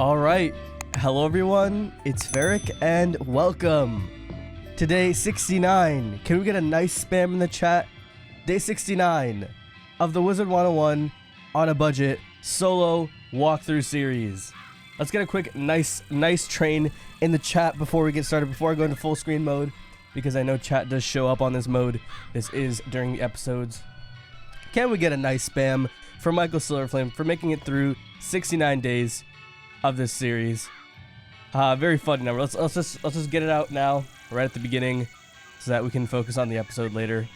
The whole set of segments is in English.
All right, hello everyone, it's Ferric and welcome to day 69. Can we get a nice spam in the chat? Day 69 of the Wizard101 on a budget solo walkthrough series. Let's get a quick nice train in the chat before we get started, before I go into full screen mode, because I know chat does show up on this mode. This is during the episodes. Can we get a nice spam for Michael Silverflame for making it through 69 days of this series? Very fun number. Let's just get it out now, right at the beginning, so that we can focus on the episode later.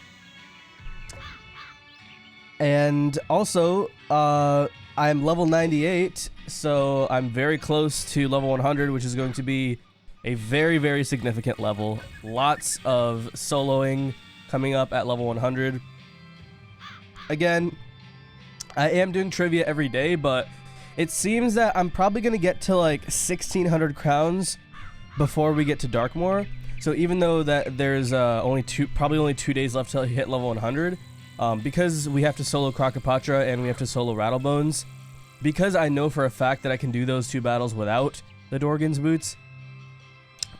And also, I'm level 98, so I'm very close to level 100, which is going to be a very significant level. Lots of soloing coming up at level 100. Again, I am doing trivia every day, but it seems that I'm probably going to get to like 1600 crowns before we get to Darkmoor. So even though that there's probably only 2 days left till I hit level 100, because we have to solo Crocopatra and we have to solo Rattlebones, because I know for a fact that I can do those two battles without the Dorgan's boots.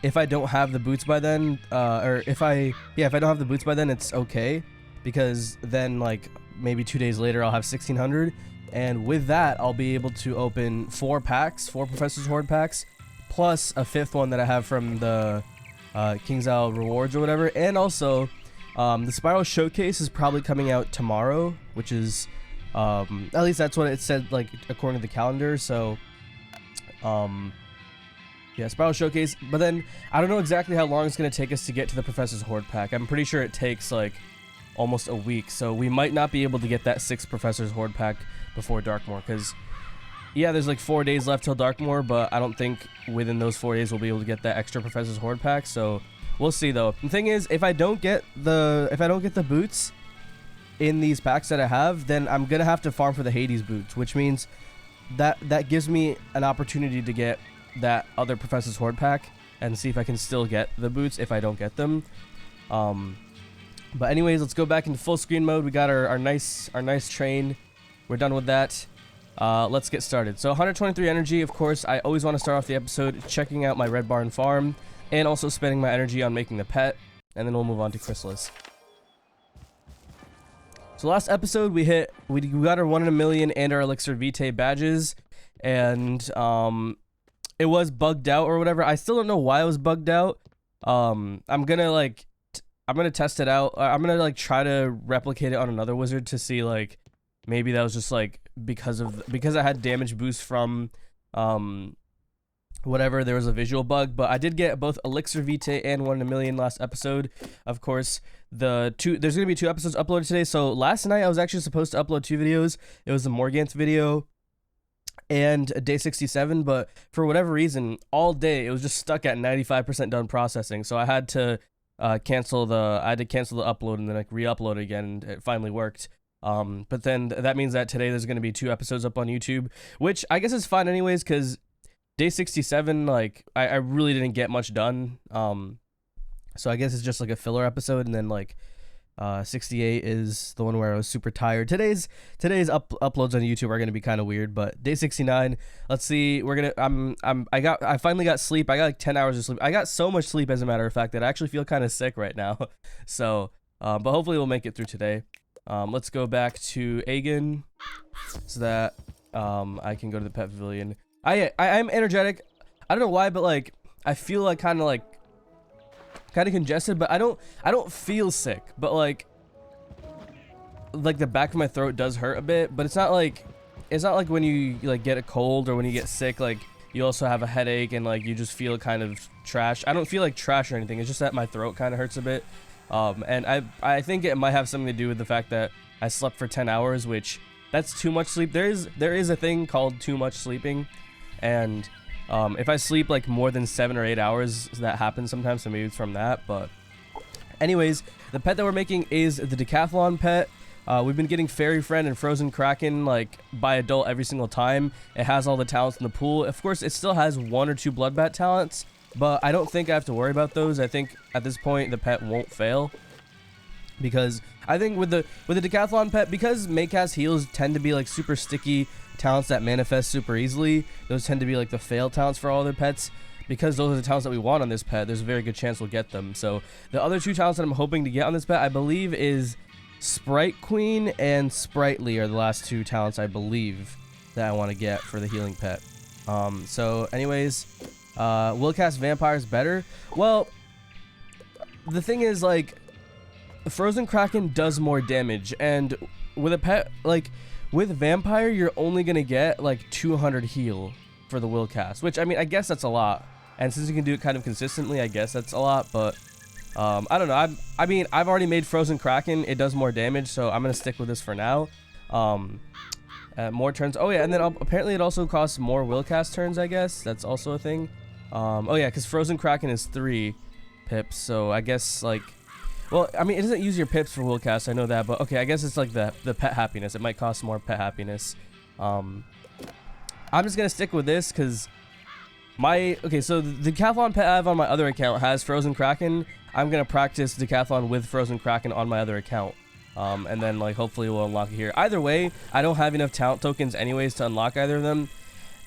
If I don't have the boots by then, if I don't have the boots by then, it's okay, because then like maybe 2 days later I'll have 1600, and with that I'll be able to open 4 Professor's Horde packs, plus a 5th one that I have from the King's Isle rewards or whatever. And also the Spiral Showcase is probably coming out tomorrow, which is at least that's what it said, like according to the calendar. So yeah, Spiral Showcase. But then I don't know exactly how long it's going to take us to get to the Professor's Horde pack. I'm pretty sure it takes like almost a week, so we might not be able to get that 6th Professor's Horde pack before Darkmoor, because yeah, there's like 4 days left till Darkmoor, but I don't think within those 4 days we'll be able to get that extra Professor's Horde pack. So we'll see though. The thing is, if I don't get the boots in these packs that I have, then I'm gonna have to farm for the Hades boots, which means that gives me an opportunity to get that other Professor's Horde pack and see if I can still get the boots if I don't get them. But anyways, let's go back into full screen mode. We got our nice train. We're done with that. Let's get started. So 123 energy, of course. I always want to start off the episode checking out my Red Barn farm and also spending my energy on making the pet, and then we'll move on to Chrysalis. So last episode we got our 1 in a million and our Elixir Vitae badges, and it was bugged out or whatever. I still don't know why it was bugged out. I'm gonna test it out. I'm gonna like try to replicate it on another wizard to see like maybe that was just like because I had damage boost from whatever, there was a visual bug. But I did get both Elixir Vitae and 1 in a million last episode. Of course, there's gonna be 2 episodes uploaded today. So last night I was actually supposed to upload 2 videos. It was the Morganth video and day 67, but for whatever reason all day it was just stuck at 95% done processing. So I had to cancel the upload and then like re-upload again, and it finally worked. But then that means that today there's going to be 2 episodes up on YouTube, which I guess is fine anyways, because day 67, like I really didn't get much done. So I guess it's just like a filler episode, and then like 68 is the one where I was super tired. Today's uploads on YouTube are going to be kind of weird, but day 69, let's see. I finally got sleep. I got like 10 hours of sleep. I got so much sleep, as a matter of fact, that I actually feel kind of sick right now. So but hopefully we'll make it through today. Let's go back to Aegon so that I can go to the pet pavilion. I'm energetic. I don't know why, but like I feel like kind of congested, but I don't feel sick, but like the back of my throat does hurt a bit. But it's not like when you like get a cold or when you get sick, like you also have a headache and like you just feel kind of trash. I don't feel like trash or anything. It's just that my throat kind of hurts a bit. And I think it might have something to do with the fact that I slept for 10 hours, which that's too much sleep. There is a thing called too much sleeping, and if I sleep like more than 7 or 8 hours, that happens sometimes, so maybe it's from that. But anyways, the pet that we're making is the Decathlon pet. We've been getting Fairy Friend and Frozen Kraken like by adult every single time. It has all the talents in the pool. Of course, it still has 1 or 2 Bloodbat talents, but I don't think I have to worry about those. I think at this point the pet won't fail, because I think with the Decathlon pet, because Maycast heals tend to be like super sticky talents that manifest super easily. Those tend to be like the fail talents for all their pets. Because those are the talents that we want on this pet, there's a very good chance we'll get them. So the other 2 talents that I'm hoping to get on this pet, I believe, is Sprite Queen and Sprightly are the last 2 talents I believe that I want to get for the healing pet. So anyways, will cast vampires better? Well, the thing is, like, Frozen Kraken does more damage, and with a pet, like, with vampire, you're only gonna get like 200 heal for the will cast, which, I mean, I guess that's a lot. And since you can do it kind of consistently, I guess that's a lot, but I don't know. I mean, I've already made Frozen Kraken. It does more damage, so I'm going to stick with this for now. More turns. Oh, yeah, and then apparently it also costs more will cast turns, I guess. That's also a thing. Oh, yeah, because Frozen Kraken is 3 pips, so I guess, like... Well, I mean, it doesn't use your pips for will cast, I know that, but okay, I guess it's like the pet happiness. It might cost more pet happiness. I'm just going to stick with this, because... Okay, so the Decathlon pet I have on my other account has Frozen Kraken. I'm going to practice Decathlon with Frozen Kraken on my other account. And then, like, hopefully we'll unlock it here. Either way, I don't have enough talent tokens anyways to unlock either of them.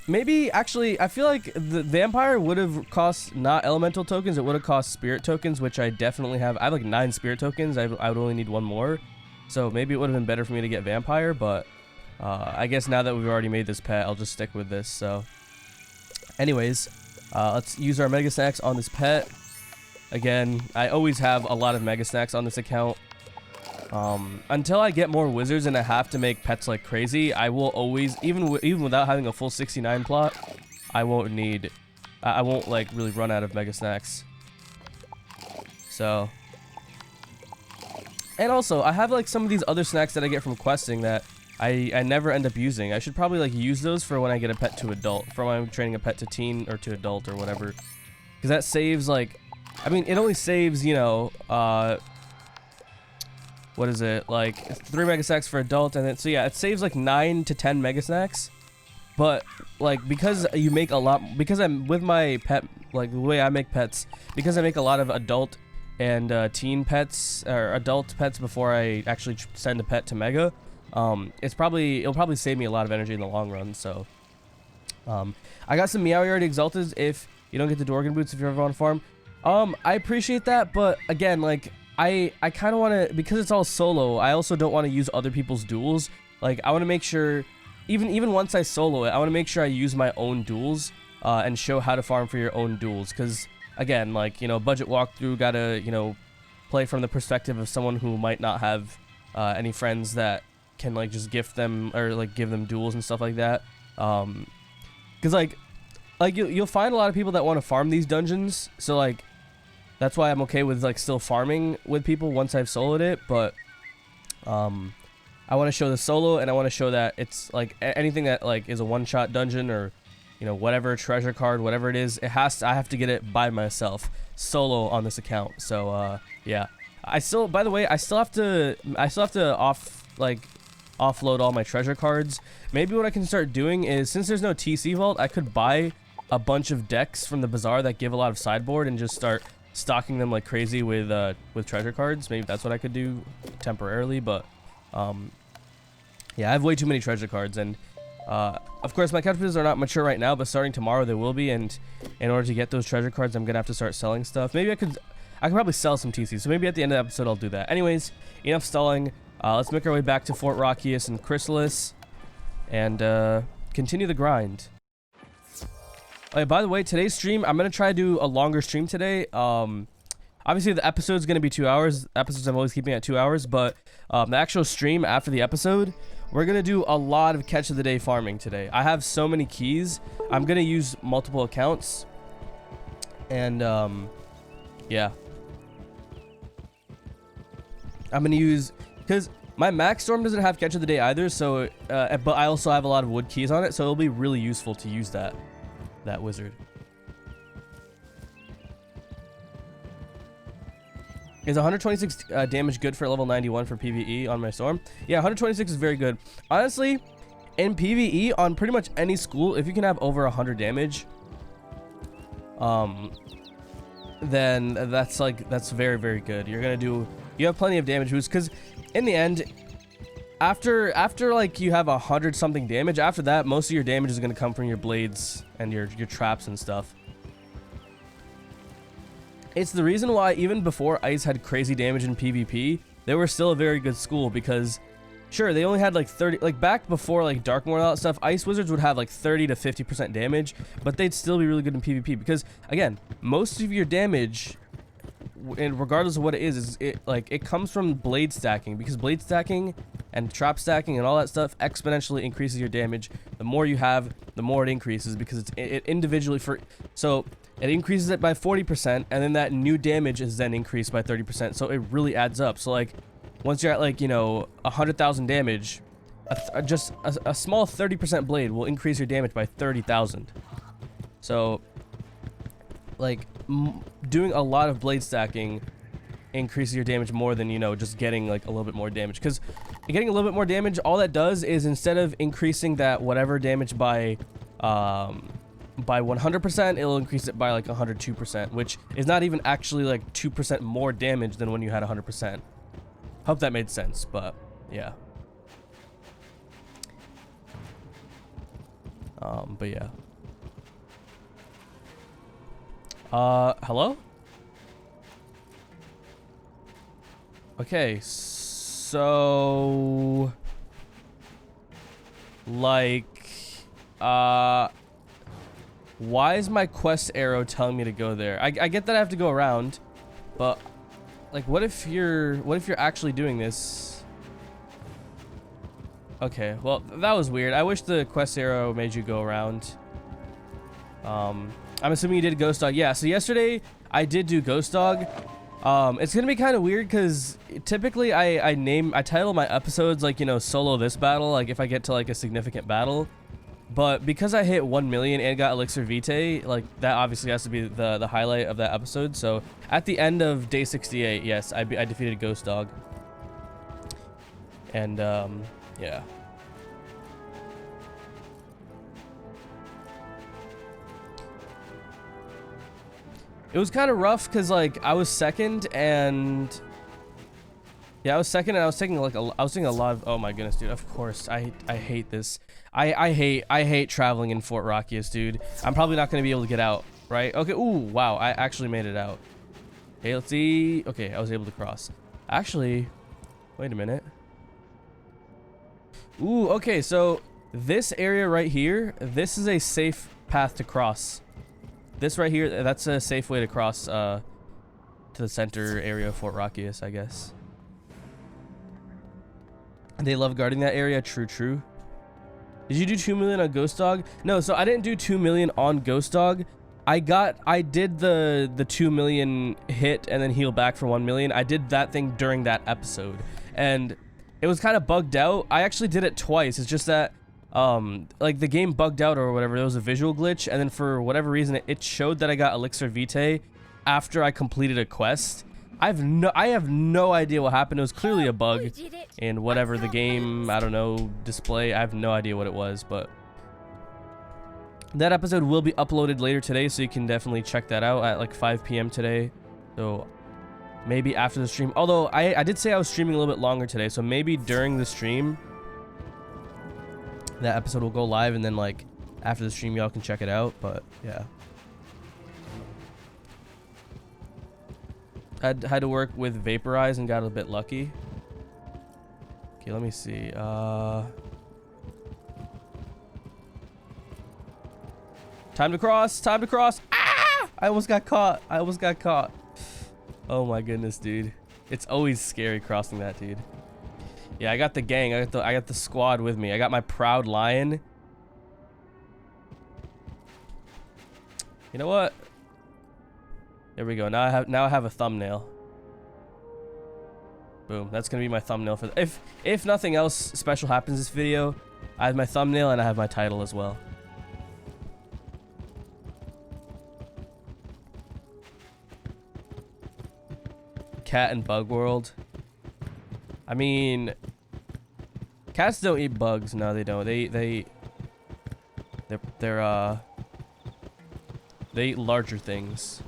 Maybe, actually, I feel like the Vampire would have cost not Elemental tokens. It would have cost Spirit tokens, which I definitely have. I have, like, 9 Spirit tokens. I would only need 1 more. So maybe it would have been better for me to get Vampire, but I guess now that we've already made this pet, I'll just stick with this, so... Anyways, let's use our Mega Snacks on this pet. Again, I always have a lot of Mega Snacks on this account. Until I get more wizards and I have to make pets like crazy, I will always, even without having a full 69 plot, I won't like really run out of Mega Snacks. So, and also I have like some of these other snacks that I get from questing that I never end up using. I should probably like use those for when I get a pet to adult, for when I'm training a pet to teen or to adult or whatever. Because that saves like, I mean, it only saves, you know, what is it, like 3 Mega Snacks for adult, and then, so yeah, it saves like 9 to 10 Mega Snacks. But like, because you make a lot, because I'm with my pet, like the way I make pets, because I make a lot of adult and teen pets, or adult pets before I actually send a pet to Mega, it'll probably save me a lot of energy in the long run. So I got some Meowie already exalted if you don't get the Dorgan boots if you ever want to farm. I appreciate that, but again, like I kind of want to, because it's all solo, I also don't want to use other people's duels. Like, I want to make sure, even once I solo it, I want to make sure I use my own duels and show how to farm for your own duels. Because again, like, you know, budget walkthrough, gotta, you know, play from the perspective of someone who might not have any friends that can like just gift them or like give them duels and stuff like that. Because like you'll find a lot of people that want to farm these dungeons, so like that's why I'm okay with like still farming with people once I've soloed it. But I want to show the solo, and I want to show that it's like anything that like is a one-shot dungeon, or you know, whatever treasure card, whatever it is, I have to get it by myself solo on this account. So yeah, by the way, I still have to offload all my treasure cards. Maybe what I can start doing is, since there's no TC vault, I could buy a bunch of decks from the bazaar that give a lot of sideboard and just start stocking them like crazy with treasure cards. Maybe that's what I could do temporarily, but yeah, I have way too many treasure cards, and of course my caterpillars are not mature right now, but starting tomorrow they will be, and in order to get those treasure cards, I'm gonna have to start selling stuff. Maybe I could probably sell some TC, so maybe at the end of the episode I'll do that. Anyways, enough stalling. Let's make our way back to Fort Rockius and Chrysalis and continue the grind. Oh, yeah, by the way, today's stream, I'm going to try to do a longer stream today. Obviously, the episode's going to be 2 hours. Episodes I'm always keeping at 2 hours, but the actual stream after the episode, we're going to do a lot of catch of the day farming today. I have so many keys. I'm going to use multiple accounts. And, yeah. I'm going to use... Because my Max Storm doesn't have catch of the day either, so but I also have a lot of wood keys on it, so it'll be really useful to use that wizard. Is 126 damage good for level 91 for PvE on my Storm? Yeah, 126 is very good. Honestly, in PvE on pretty much any school, if you can have over 100 damage, then that's very, very good. You have plenty of damage boosts, because in the end, after like you have 100 something damage, after that, most of your damage is gonna come from your blades and your traps and stuff. It's the reason why even before Ice had crazy damage in PvP, they were still a very good school because, sure, they only had like 30, like back before like Darkmoor and all that stuff, Ice Wizards would have like 30 to 50% damage, but they'd still be really good in PvP because, again, most of your damage, and regardless of what it is it comes from blade stacking, because blade stacking and trap stacking and all that stuff exponentially increases your damage. The more you have, the more it increases, because it individually so it increases it by 40%, and then that new damage is then increased by 30%, so it really adds up. So like once you're at like, you know, 100,000 damage, just a small 30% blade will increase your damage by 30,000. So like doing a lot of blade stacking increases your damage more than, you know, just getting like a little bit more damage, because getting a little bit more damage, all that does is, instead of increasing that whatever damage by 100%, it'll increase it by like 102%, which is not even actually like 2% more damage than when you had 100%. Hope that made sense, but yeah. But yeah. Hello? Okay, so like why is my quest arrow telling me to go there? I get that I have to go around, but like what if you're actually doing this? Okay, well, that was weird. I wish the quest arrow made you go around. I'm assuming you did Ghost Dog. Yeah, so yesterday I did do Ghost Dog. It's gonna be kind of weird because typically I title my episodes like, you know, solo this battle, like if I get to like a significant battle. But because I hit 1 million and got Elixir Vitae, like that obviously has to be the highlight of that episode. So at the end of day 68, yes, I defeated Ghost Dog. And yeah. It was kind of rough because like I was second, and yeah, I was second, and I was taking like I was taking a lot of, oh my goodness, dude. Of course, I hate this. I hate traveling in Fort Rockius, dude. I'm probably not gonna be able to get out, right? Okay. Ooh, wow, I actually made it out. Hey, let's see. Okay, I was able to cross. Actually, wait a minute. Ooh, okay, so this area right here, this is a safe path to cross. This right here, that's a safe way to cross to the center area of Fort Rockius, I guess. They love guarding that area. True, true. Did you do 2 million on Ghost Dog? No, so I didn't do 2 million on Ghost Dog. I did the 2 million hit and then heal back for 1 million. I did that thing during that episode, and it was kind of bugged out. I actually did it twice. It's just that like the game bugged out or whatever. There was a visual glitch, and then for whatever reason it showed that I got Elixir Vitae after I completed a quest. I have no idea what happened. It was clearly a bug in whatever the game, I don't know, display. I have no idea what it was, but that episode will be uploaded later today, so you can definitely check that out at like 5 p.m. today. So maybe after the stream, although I did say I was streaming a little bit longer today, so maybe during the stream that episode will go live, and then like after the stream y'all can check it out. But yeah, had to work with Vaporize and got a bit lucky. Okay, let me see. Time to cross, time to cross. Ah! I almost got caught. Oh my goodness, dude. It's always scary crossing that, dude. Yeah, I got the gang. I got the squad with me. I got my proud lion. You know what? There we go. Now I have a thumbnail. Boom. That's gonna be my thumbnail for if nothing else special happens this video. I have my thumbnail and I have my title as well. Cat and Bug World. I mean, cats don't eat bugs. No, they don't. They eat larger things.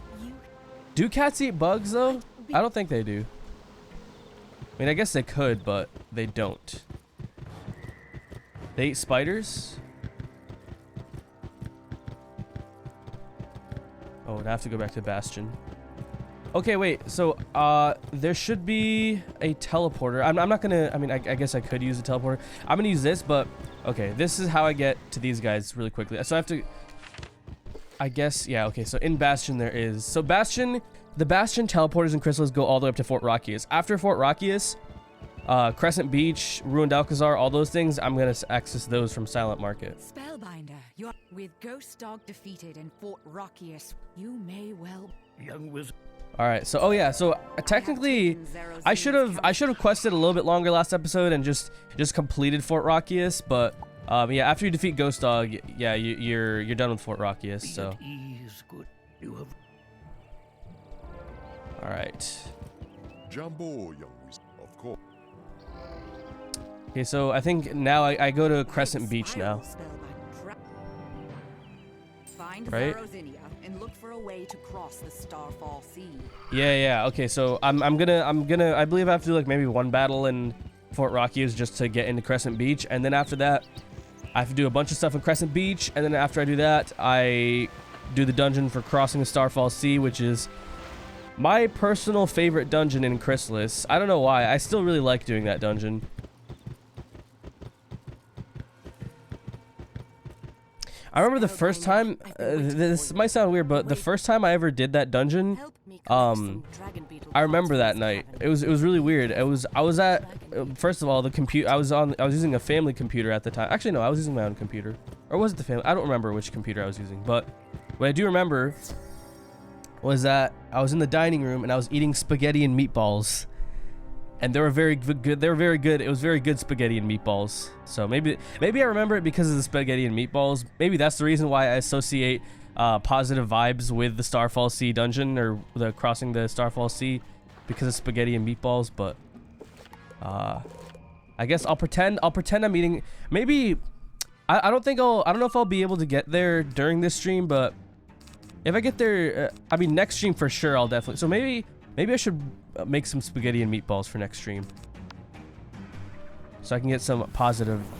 Do cats eat bugs though? I don't think they do. I mean, I guess they could, but they don't. They ate spiders? Oh, and I have to go back to Bastion. Okay, wait. So, there should be a teleporter. I'm not gonna... I mean, I guess I could use a teleporter. I'm gonna use this, but... Okay, this is how I get to these guys really quickly. So I have to... I guess... Yeah, okay. So in Bastion there is... So Bastion... The Bastion teleporters and Chrysalis go all the way up to Fort Rockius. After Fort Rockius... Crescent Beach, Ruined Alcazar, all those things, I'm gonna access those from Silent Market. Spellbinder, you're with Ghost Dog defeated in Fort Rockius. You may well... Young wizard. All right, so oh yeah, so technically, I should have quested a little bit longer last episode and just completed Fort Rockius, but yeah, after you defeat Ghost Dog, yeah, you're done with Fort Rockius. So. Good. You have... All right. Jumbo, young wizard, of course. Okay, so I think now I go to Crescent Beach now. Find right? Zarozinia and look for a way to cross the Starfall Sea. Yeah. Okay, so I'm gonna I believe I have to do like maybe one battle in Fort Rockius just to get into Crescent Beach, and then after that I have to do a bunch of stuff in Crescent Beach, and then after I do that I do the dungeon for crossing the Starfall Sea, which is my personal favorite dungeon in Chrysalis. I don't know why. I still really like doing that dungeon. I remember the first time, this might sound weird, but the first time I ever did that dungeon, I remember that night. It was really weird. I was at, first of all, the computer, I was using a family computer at the time. Actually, no, I was using my own computer. Or was it the family? I don't remember which computer I was using, but what I do remember was that I was in the dining room and I was eating spaghetti and meatballs. And they were very good. They were very good. It was very good spaghetti and meatballs. So maybe I remember it because of the spaghetti and meatballs. Maybe that's the reason why I associate positive vibes with the Starfall Sea dungeon, or the crossing the Starfall Sea, because of spaghetti and meatballs. But I guess I'll pretend I'm eating. Maybe I don't know if I'll be able to get there during this stream, but if I get there, I mean next stream for sure, I'll definitely. So maybe I should make some spaghetti and meatballs for next stream, so I can get some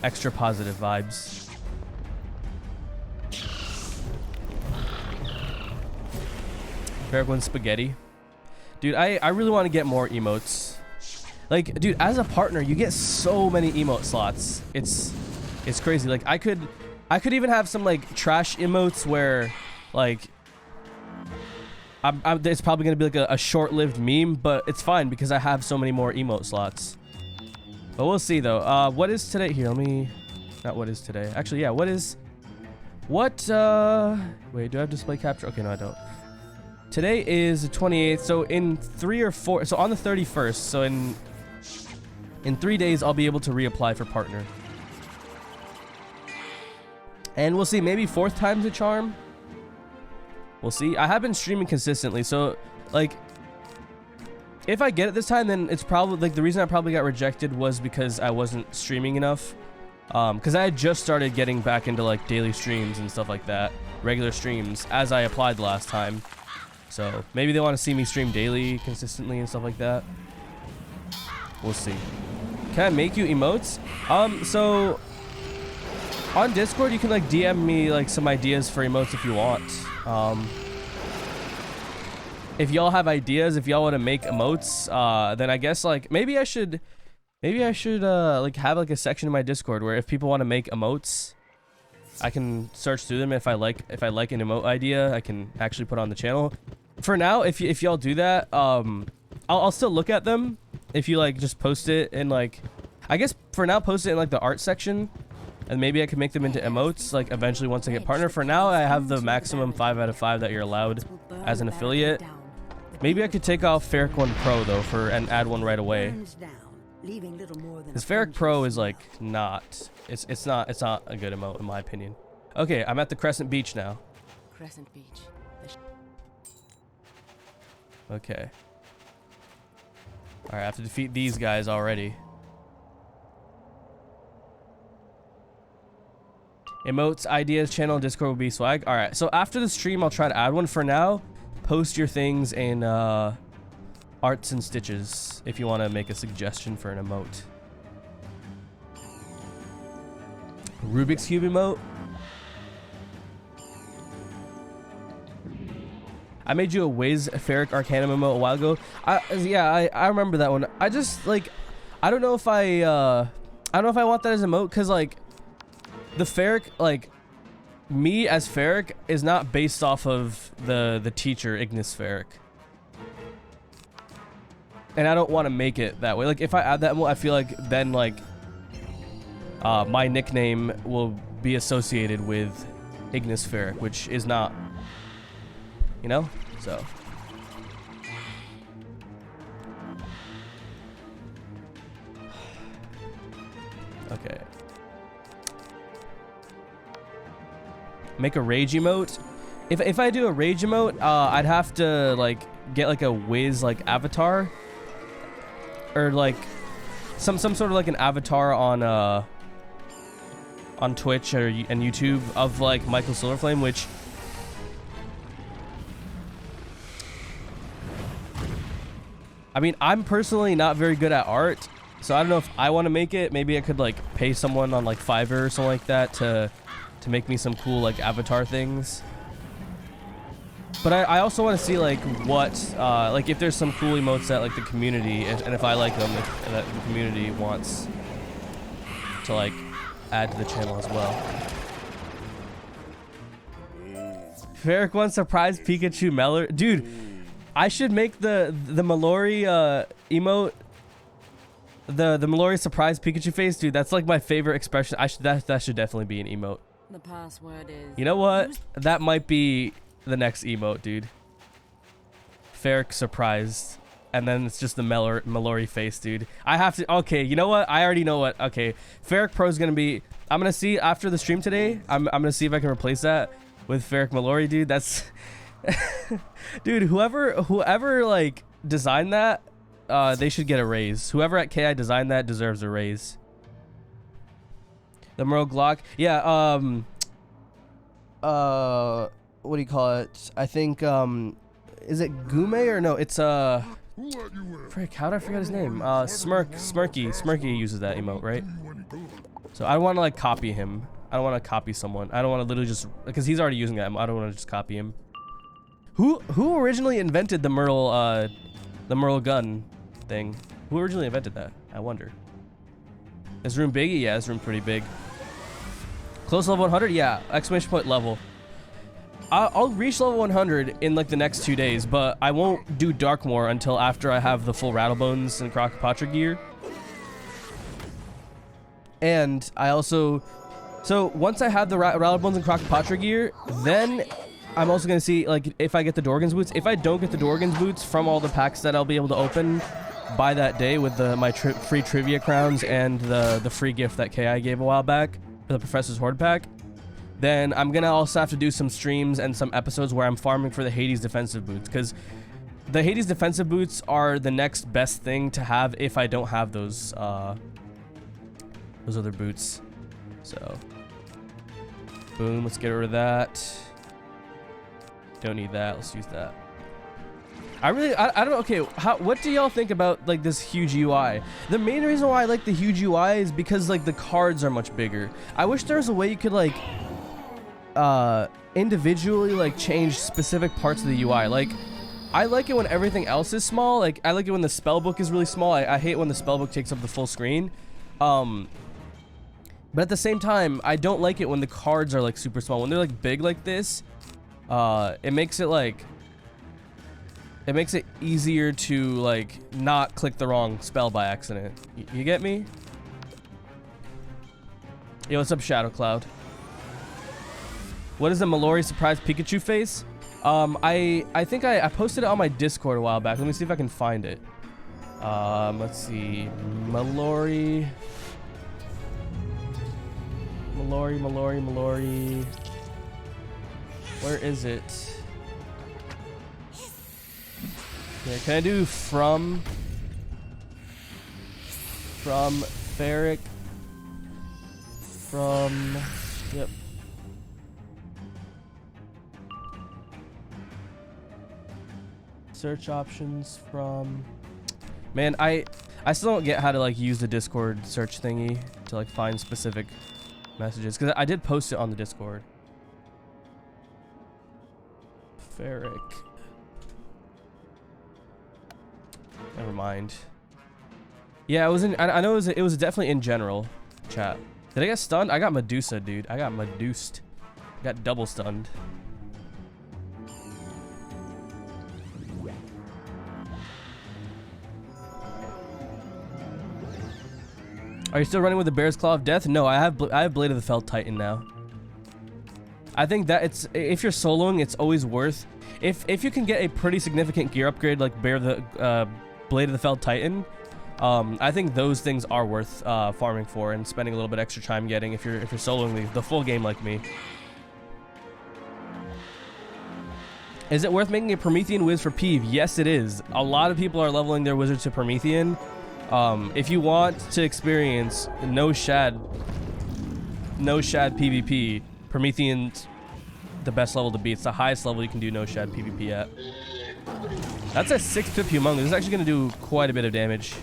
extra positive vibes. Ferric spaghetti. Dude, I really want to get more emotes. Like, dude, as a partner, you get so many emote slots. It's crazy. Like, I could even have some like trash emotes where, like, it's probably gonna be like a short-lived meme, but it's fine because I have so many more emote slots. But we'll see though. What is today? Here, let me. Not what is today. Actually, yeah. What? Wait, do I have display capture? Okay, no, I don't. Today is the 28th. So in 3 or 4. So on the 31st. So in 3 days, I'll be able to reapply for partner. And we'll see. Maybe 4th time's a charm. We'll see. I have been streaming consistently, so like if I get it this time, then it's probably like the reason I probably got rejected was because I wasn't streaming enough, because I had just started getting back into like daily streams and stuff like that, regular streams, as I applied the last time. So maybe they want to see me stream daily consistently and stuff like that. We'll see. Can I make you emotes? So on Discord you can like DM me like some ideas for emotes if you want. If y'all have ideas, if y'all want to make emotes, then I guess like maybe I should like have like a section in my Discord where if people want to make emotes, I can search through them. If I like an emote idea, I can actually put on the channel. For now, if y'all do that, I'll still look at them. If you like just post it in like, I guess for now post it in like the art section. And maybe I can make them into emotes, like eventually once I get partner. For now, I have the maximum 5 out of 5 that you're allowed as an affiliate. Maybe I could take off Ferric 1 Pro though and add one right away. Because Ferric Pro is like it's not a good emote in my opinion. Okay, I'm at the Crescent Beach now. Crescent Beach. Okay. All right, I have to defeat these guys already. Emotes, ideas, channel, Discord will be swag. All right, so after the stream, I'll try to add one. For now, post your things in Arts and Stitches if you want to make a suggestion for an emote. Rubik's Cube emote. I made you a Wiz Ferric Arcanum emote a while ago. I remember that one. I just like, I don't know if I want that as emote, because like the Ferric, like me as Ferric is not based off of the teacher Ignis Ferric, and I don't want to make it that way. Like if I add that emote, I feel like then like my nickname will be associated with Ignis Ferric, which is not, you know? So okay. Make a rage emote. If I do a rage emote, I'd have to like get like a Wiz like avatar, or like some sort of like an avatar on Twitch and YouTube of like Michael Silverflame, which I mean, I'm personally not very good at art, so I don't know if I want to make it. Maybe I could like pay someone on like Fiverr or something like that to make me some cool like avatar things. But I also want to see like what like if there's some cool emotes that like the community, and if I like them, if that the community wants to like add to the channel as well. Ferric wants surprise Pikachu Meller. Dude, I should make the Mallory emote, the Mallory surprise Pikachu face. Dude, that's like my favorite expression. That should definitely be an emote. The password is... You know what? That might be the next emote, dude. Ferric surprised. And then it's just the Mallory face, dude. I have to... Okay, you know what? I already know what... Okay. Ferric Pro is going to be... I'm going to see after the stream today. I'm going to see if I can replace that with Ferric Mallory, dude. That's... Dude, whoever like designed that, they should get a raise. Whoever at KI designed that deserves a raise. The Merle Glock. Yeah, what do you call it? I think, is it Gume or no? It's, frick, how did I forget his name? Smirky uses that emote, right? So I don't want to, like, copy him. I don't want to copy someone. I don't want to literally just, because he's already using that. I don't want to just copy him. Who originally invented the Merle gun thing? Who originally invented that? I wonder. Is room big? Yeah, this room pretty big. Close level 100? Yeah, exclamation point level. I'll reach level 100 in like the next 2 days, but I won't do Darkmoor until after I have the full Rattlebones and Crocopatra gear. And I also... So once I have the Rattlebones and Crocopatra gear, then I'm also going to see like if I get the Dorgan's boots. If I don't get the Dorgan's boots from all the packs that I'll be able to open by that day with my free trivia crowns and the free gift that KI gave a while back for the Professor's Horde pack, then I'm going to also have to do some streams and some episodes where I'm farming for the Hades defensive boots, because the Hades defensive boots are the next best thing to have if I don't have those other boots. So boom, let's get rid of that. Don't need that. Let's use that. I don't know. Okay, what do y'all think about like this huge UI? The main reason why I like the huge UI is because like the cards are much bigger. I wish there was a way you could like individually like change specific parts of the UI. Like I like it when everything else is small. Like I like it when the spellbook is really small. I hate when the spellbook takes up the full screen. But at the same time, I don't like it when the cards are like super small. When they're like big like this, it makes it easier to like not click the wrong spell by accident. You get me? Yo, what's up, Shadow Cloud? What is the Mallory surprise Pikachu face? I think I posted it on my Discord a while back. Let me see if I can find it. Let's see. Mallory. Where is it? Okay, can I do from Ferric? Yep. Search options from... Man, I still don't get how to like use the Discord search thingy to like find specific messages because I did post it on the Discord. Ferric. Never mind. Yeah, it was in. I know it was definitely in general chat. Did I get stunned? I got Medusa, dude. I got Medused. Got double stunned. Are you still running with the Bear's Claw of Death? No, I have Blade of the Fell Titan now. I think that it's, if you're soloing, it's always worth, if you can get a pretty significant gear upgrade like Blade of the Fell Titan, I think those things are worth farming for and spending a little bit extra time getting if you're soloing the full game like me. Is it worth making a Promethean Wiz for Peeve? Yes, it is. A lot of people are leveling their wizards to Promethean. If you want to experience no shad PvP, Promethean's the best level to beat. It's the highest level you can do no shad PvP at. That's a 6-pip humongous. This is actually going to do quite a bit of damage.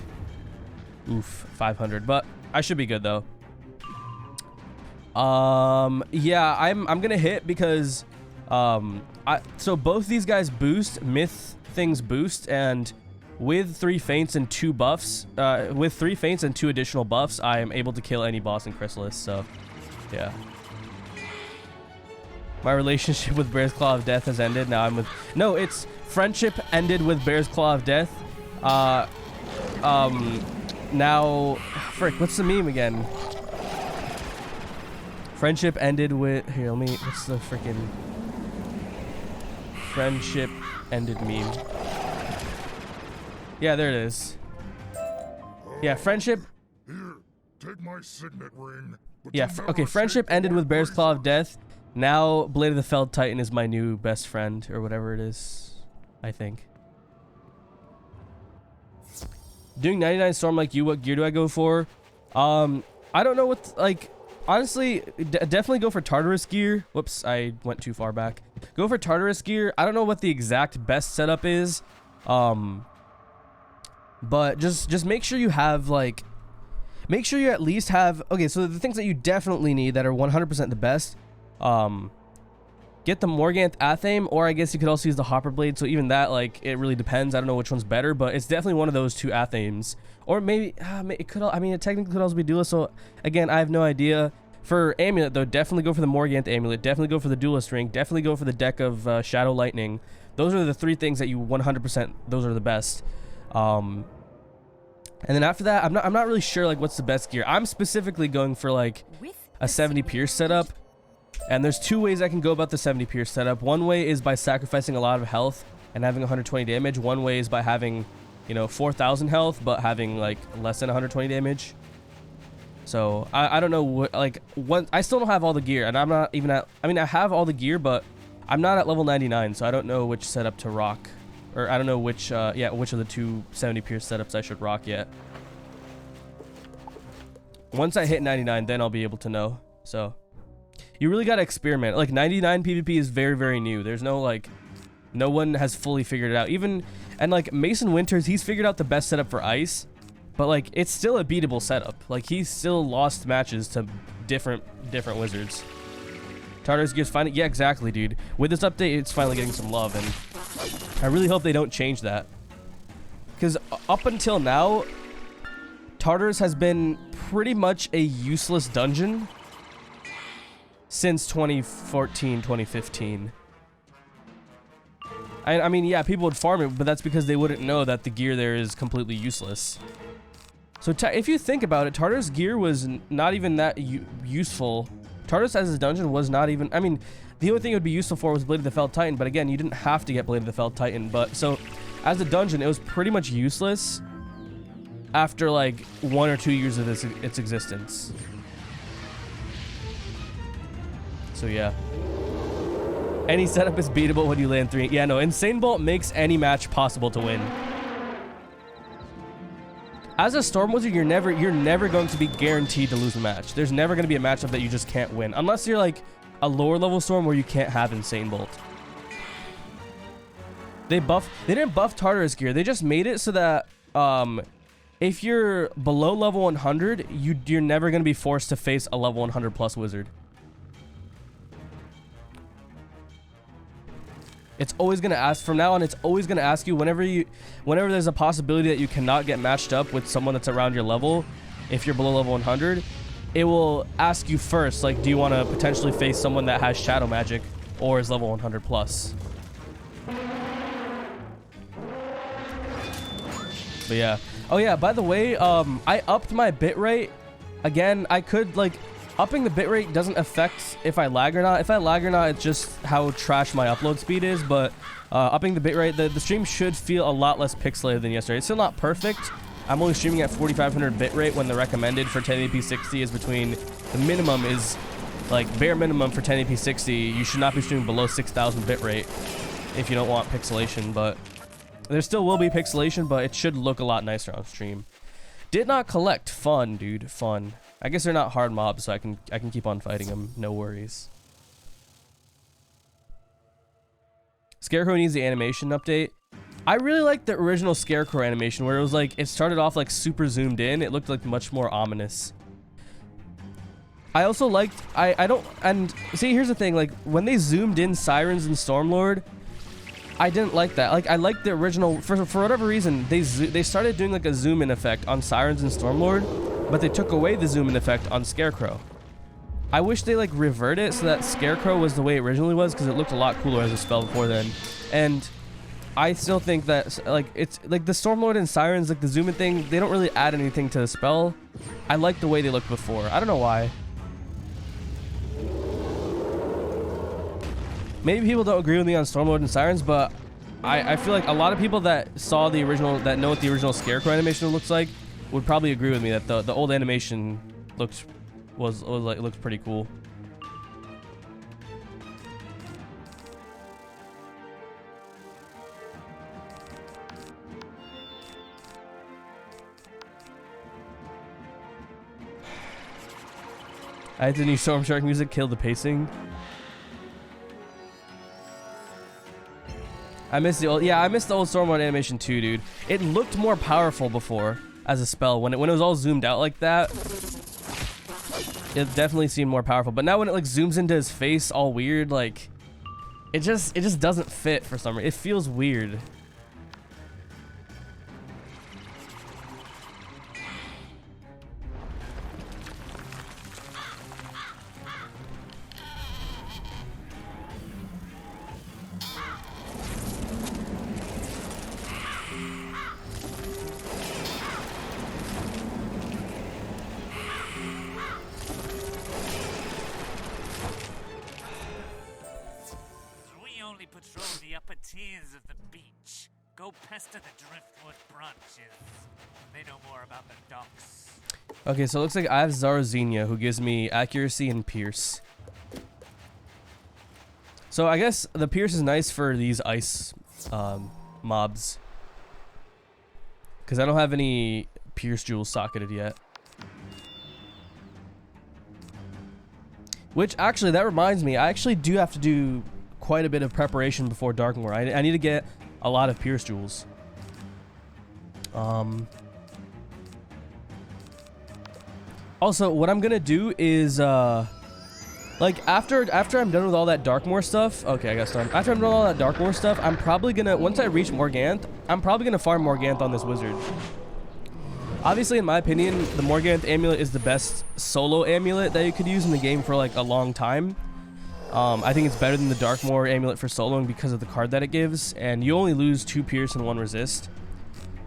Oof, 500. But I should be good though. Yeah, I'm going to hit because so both these guys boost, myth things boost, and with 3 feints and 2 buffs, with 3 feints and 2 additional buffs, I am able to kill any boss in Chrysalis, so yeah. My relationship with Bear's Claw of Death has ended. Now I'm with... No, it's friendship ended with Bear's Claw of Death. Now... Frick, what's the meme again? Friendship ended with... Here, let me... What's the freaking... Friendship ended meme. Yeah, there it is. Yeah, friendship... Here, take my signet ring. Yeah, okay, friendship ended with Bear's Claw of Death. Now, Blade of the Fell Titan is my new best friend, or whatever it is, I think. Doing 99 Storm like you, what gear do I go for? I don't know what, like, honestly, definitely go for Tartarus gear. Whoops, I went too far back. Go for Tartarus gear. I don't know what the exact best setup is. But just make sure you have, like, make sure you at least have, okay, so the things that you definitely need that are 100% the best, get the Morganth Athame, or I guess you could also use the Hopper Blade, so even that, like, it really depends. I don't know which one's better, but it's definitely one of those 2 Athames. Or maybe, it could, I mean, it technically could also be Duelist, so, again, I have no idea. For Amulet, though, definitely go for the Morganth Amulet, definitely go for the Duelist Ring, definitely go for the deck of Shadow Lightning. Those are the 3 things that you 100%, those are the best. And then after that, I'm not really sure, like, what's the best gear. I'm specifically going for, like, a 70 Pierce setup. And there's 2 ways I can go about the 70 Pierce setup. One way is by sacrificing a lot of health and having 120 damage. One way is by having, you know, 4,000 health, but having, like, less than 120 damage. So, I don't know what, like, I still don't have all the gear, and I'm not even at, I mean, I have all the gear, but I'm not at level 99, so I don't know which setup to rock. Or I don't know which, yeah, which of the 2 70 Pierce setups I should rock yet. Once I hit 99, then I'll be able to know, so... You really gotta experiment. Like, 99 PvP is very, very new. There's no, like, no one has fully figured it out. Even, and like, Mason Winters, he's figured out the best setup for Ice, but like, it's still a beatable setup. Like, he's still lost matches to different wizards. Tartarus gear's finally, yeah, exactly, dude. With this update, it's finally getting some love, and I really hope they don't change that. Because up until now, Tartarus has been pretty much a useless dungeon since 2014, 2015. I mean, yeah, people would farm it, but that's because they wouldn't know that the gear there is completely useless. So if you think about it, Tartarus gear was not even that useful. Tartarus as a dungeon was not even, I mean, the only thing it would be useful for was Blade of the Fell Titan, but again, you didn't have to get Blade of the Fell Titan. But so as a dungeon, it was pretty much useless after like 1 or 2 years of its existence. So yeah, any setup is beatable when you land 3. Yeah, no, Insane Bolt makes any match possible to win. As a Storm Wizard, you're never going to be guaranteed to lose a match. There's never going to be a matchup that you just can't win, unless you're like a lower level Storm where you can't have Insane Bolt. They didn't buff Tartarus gear. They just made it so that if you're below level 100, you're never going to be forced to face a level 100 plus wizard. It's always going to ask, from now on, it's always going to ask you whenever there's a possibility that you cannot get matched up with someone that's around your level, if you're below level 100, it will ask you first, like, do you want to potentially face someone that has shadow magic or is level 100 plus? But yeah. Oh yeah, by the way, I upped my bitrate. Again, I could, like, upping the bitrate doesn't affect if I lag or not. If I lag or not, it's just how trash my upload speed is, but upping the bitrate, the stream should feel a lot less pixelated than yesterday. It's still not perfect. I'm only streaming at 4500 bitrate when the recommended for 1080p 60 is between, the minimum is, like, bare minimum for 1080p 60. You should not be streaming below 6000 bitrate if you don't want pixelation, but there still will be pixelation, but it should look a lot nicer on stream. Did not collect. Fun, dude. Fun. I guess they're not hard mobs, so I can keep on fighting them. No worries. Scarecrow needs the animation update. I really liked the original Scarecrow animation where it was like, it started off like super zoomed in. It looked like much more ominous. I also liked, I don't, and see, here's the thing, like when they zoomed in Sirens and Stormlord, I didn't like that. Like, I liked the original, for whatever reason, they started doing like a zoom in effect on Sirens and Stormlord, but they took away the zoom in effect on Scarecrow. I wish they like revert it so that Scarecrow was the way it originally was, because it looked a lot cooler as a spell before then. And I still think that, like, it's like the Stormlord and Sirens, like the zoom in thing, they don't really add anything to the spell. I like the way they looked before. I don't know why. Maybe people don't agree with me on Stormlord and Sirens, but I feel like a lot of people that saw the original, that know what the original Scarecrow animation looks like, would probably agree with me that the old animation looked pretty cool. I had the new Storm Shark music kill the pacing. I missed the old, yeah, I missed the old Stormlord animation too, dude. It looked more powerful before as a spell when it was all zoomed out like that. It definitely seemed more powerful, but now when it like zooms into his face all weird, like it just doesn't fit for some reason. It feels weird. Tiers of the beach. Go pester the driftwood branches. They know more about the docks. Okay, so it looks like I have Zarazenia, who gives me accuracy and pierce. So I guess the pierce is nice for these ice mobs, because I don't have any pierce jewels socketed yet. Which actually, that reminds me, I actually do have to do quite a bit of preparation before Darkmoor. I need to get a lot of pierce jewels. Also, what I'm gonna do is like after I'm done with all that Darkmoor stuff. Okay, I got started. After I'm done with all that Darkmoor stuff, I'm probably gonna, once I reach Morganth, I'm probably gonna farm Morganth on this wizard. Obviously, in my opinion, the Morganth amulet is the best solo amulet that you could use in the game for like a long time. I think it's better than the Darkmoor amulet for soloing because of the card that it gives, and you only lose 2 pierce and 1 resist,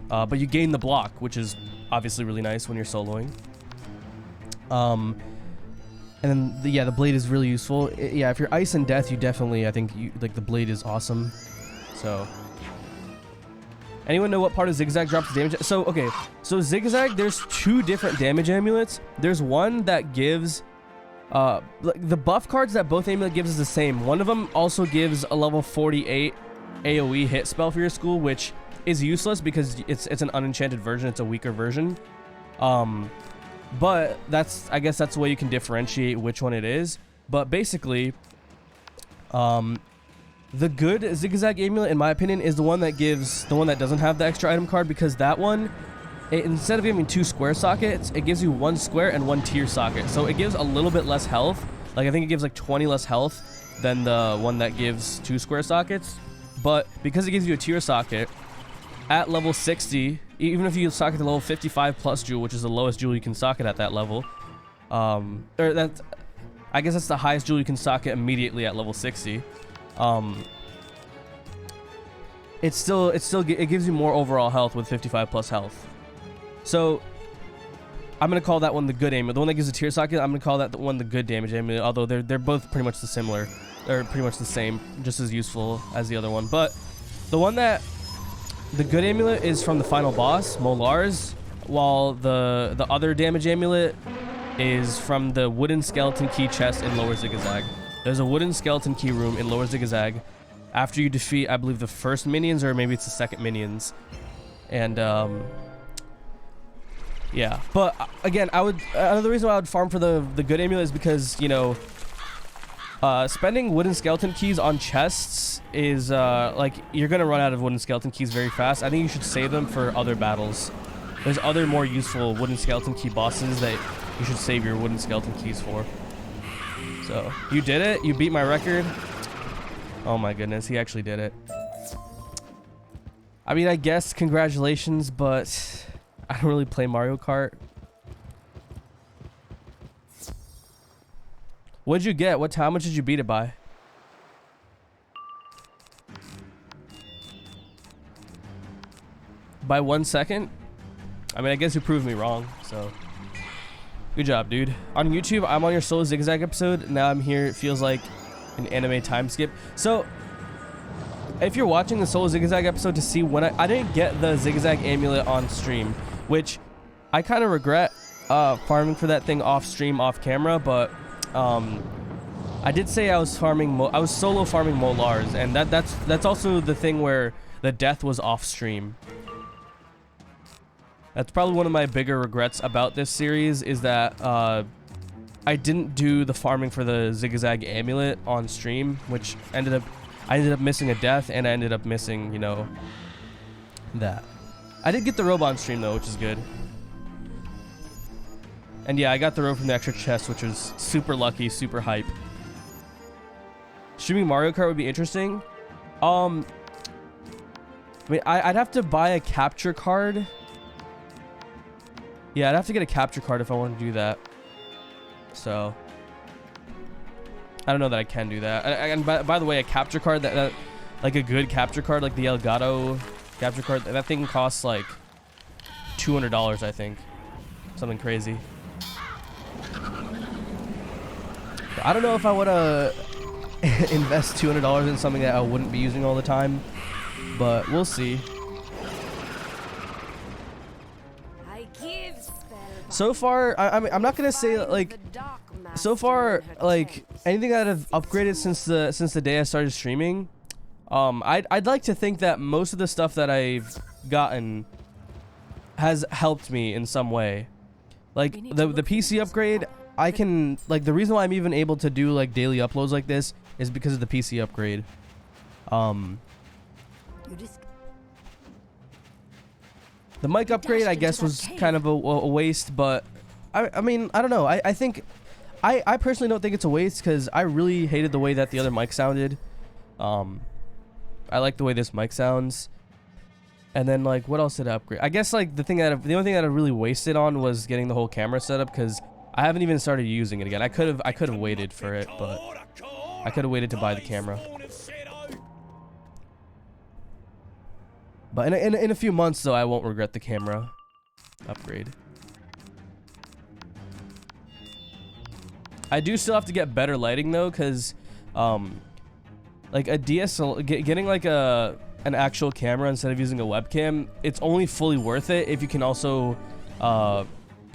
but you gain the block, which is obviously really nice when you're soloing. And then yeah, the blade is really useful. Yeah, if you're ice and death, you definitely, I think like the blade is awesome. So anyone know what part of Zigzag drops damage? So okay, so Zigzag, there's 2 different damage amulets. There's one that gives the buff cards that both amulet gives is the same. One of them also gives a level 48 AoE hit spell for your school, which is useless because it's an unenchanted version. It's a weaker version. But I guess that's the way you can differentiate which one it is. But basically, the good Zigzag amulet, in my opinion, is the one that doesn't have the extra item card, because that one instead of giving 2 square sockets, it gives you 1 square and 1 tier socket. So it gives a little bit less health. Like I think it gives like 20 less health than the one that gives 2 square sockets. But because it gives you a tier socket at level 60, even if you socket to level 55 plus jewel, which is the lowest jewel you can socket at that level, or that's, I guess that's the highest jewel you can socket immediately at level 60. It gives you more overall health with 55 plus health. So I'm gonna call that one the good amulet. The one that gives a tier socket, I'm gonna call that the one the good damage amulet. Although they're both pretty much similar. They're pretty much the same, just as useful as the other one. But the one that the good amulet is from the final boss, Molar's, while the other damage amulet is from the wooden skeleton key chest in Lower Zigzag. There's a wooden skeleton key room in Lower Zigzag after you defeat, I believe, the first minions, or maybe it's the second minions. And yeah, but again, another reason why I would farm for the good amulet is because, you know, spending wooden skeleton keys on chests is like, you're gonna run out of wooden skeleton keys very fast. I think you should save them for other battles. There's other more useful wooden skeleton key bosses that you should save your wooden skeleton keys for. So you did it. You beat my record. Oh my goodness, he actually did it. I mean, I guess congratulations, but I don't really play Mario Kart. What'd you get? How much did you beat it by? By 1 second? I mean, I guess you proved me wrong, so. Good job, dude. On YouTube, I'm on your Solo Zigzag episode. Now I'm here. It feels like an anime time skip. So, if you're watching the Solo Zigzag episode to see when I didn't get the Zigzag amulet on stream, which I kind of regret farming for that thing off stream, off camera, but I did say I was farming, I was solo farming Molars, and that's also the thing where the death was off stream. That's probably one of my bigger regrets about this series, is that I didn't do the farming for the Zigzag amulet on stream, which I ended up missing a death, and I ended up missing, you know, that. I did get the robe on stream though, which is good. And yeah, I got the robe from the extra chest, which was super lucky, super hype. Streaming Mario Kart would be interesting. I mean, I'd have to buy a capture card. Yeah, I'd have to get a capture card if I want to do that. So I don't know that I can do that. And by the way, a capture card that like a good capture card, like the Elgato capture card, that thing costs like $200, I think. Something crazy. I don't know if I want to invest $200 in something that I wouldn't be using all the time, but we'll see. So far, I'm not gonna say like. So far, like anything that I've upgraded since the day I started streaming, I'd like to think that most of the stuff that I've gotten has helped me in some way. Like the PC upgrade, I can, like, the reason why I'm even able to do like daily uploads like this is because of the PC upgrade. The mic upgrade, I guess, was kind of a waste, but I mean, I don't know. I think I personally don't think it's a waste, because I really hated the way that the other mic sounded. I like the way this mic sounds. And then, like, what else did I upgrade? I guess, like, the only thing that I really wasted on was getting the whole camera set up, because I haven't even started using it again. I could have waited for it, but I could have waited to buy the camera. But in a few months, though, I won't regret the camera upgrade. I do still have to get better lighting, though, because like a DSLR, getting like an actual camera instead of using a webcam, it's only fully worth it if you can also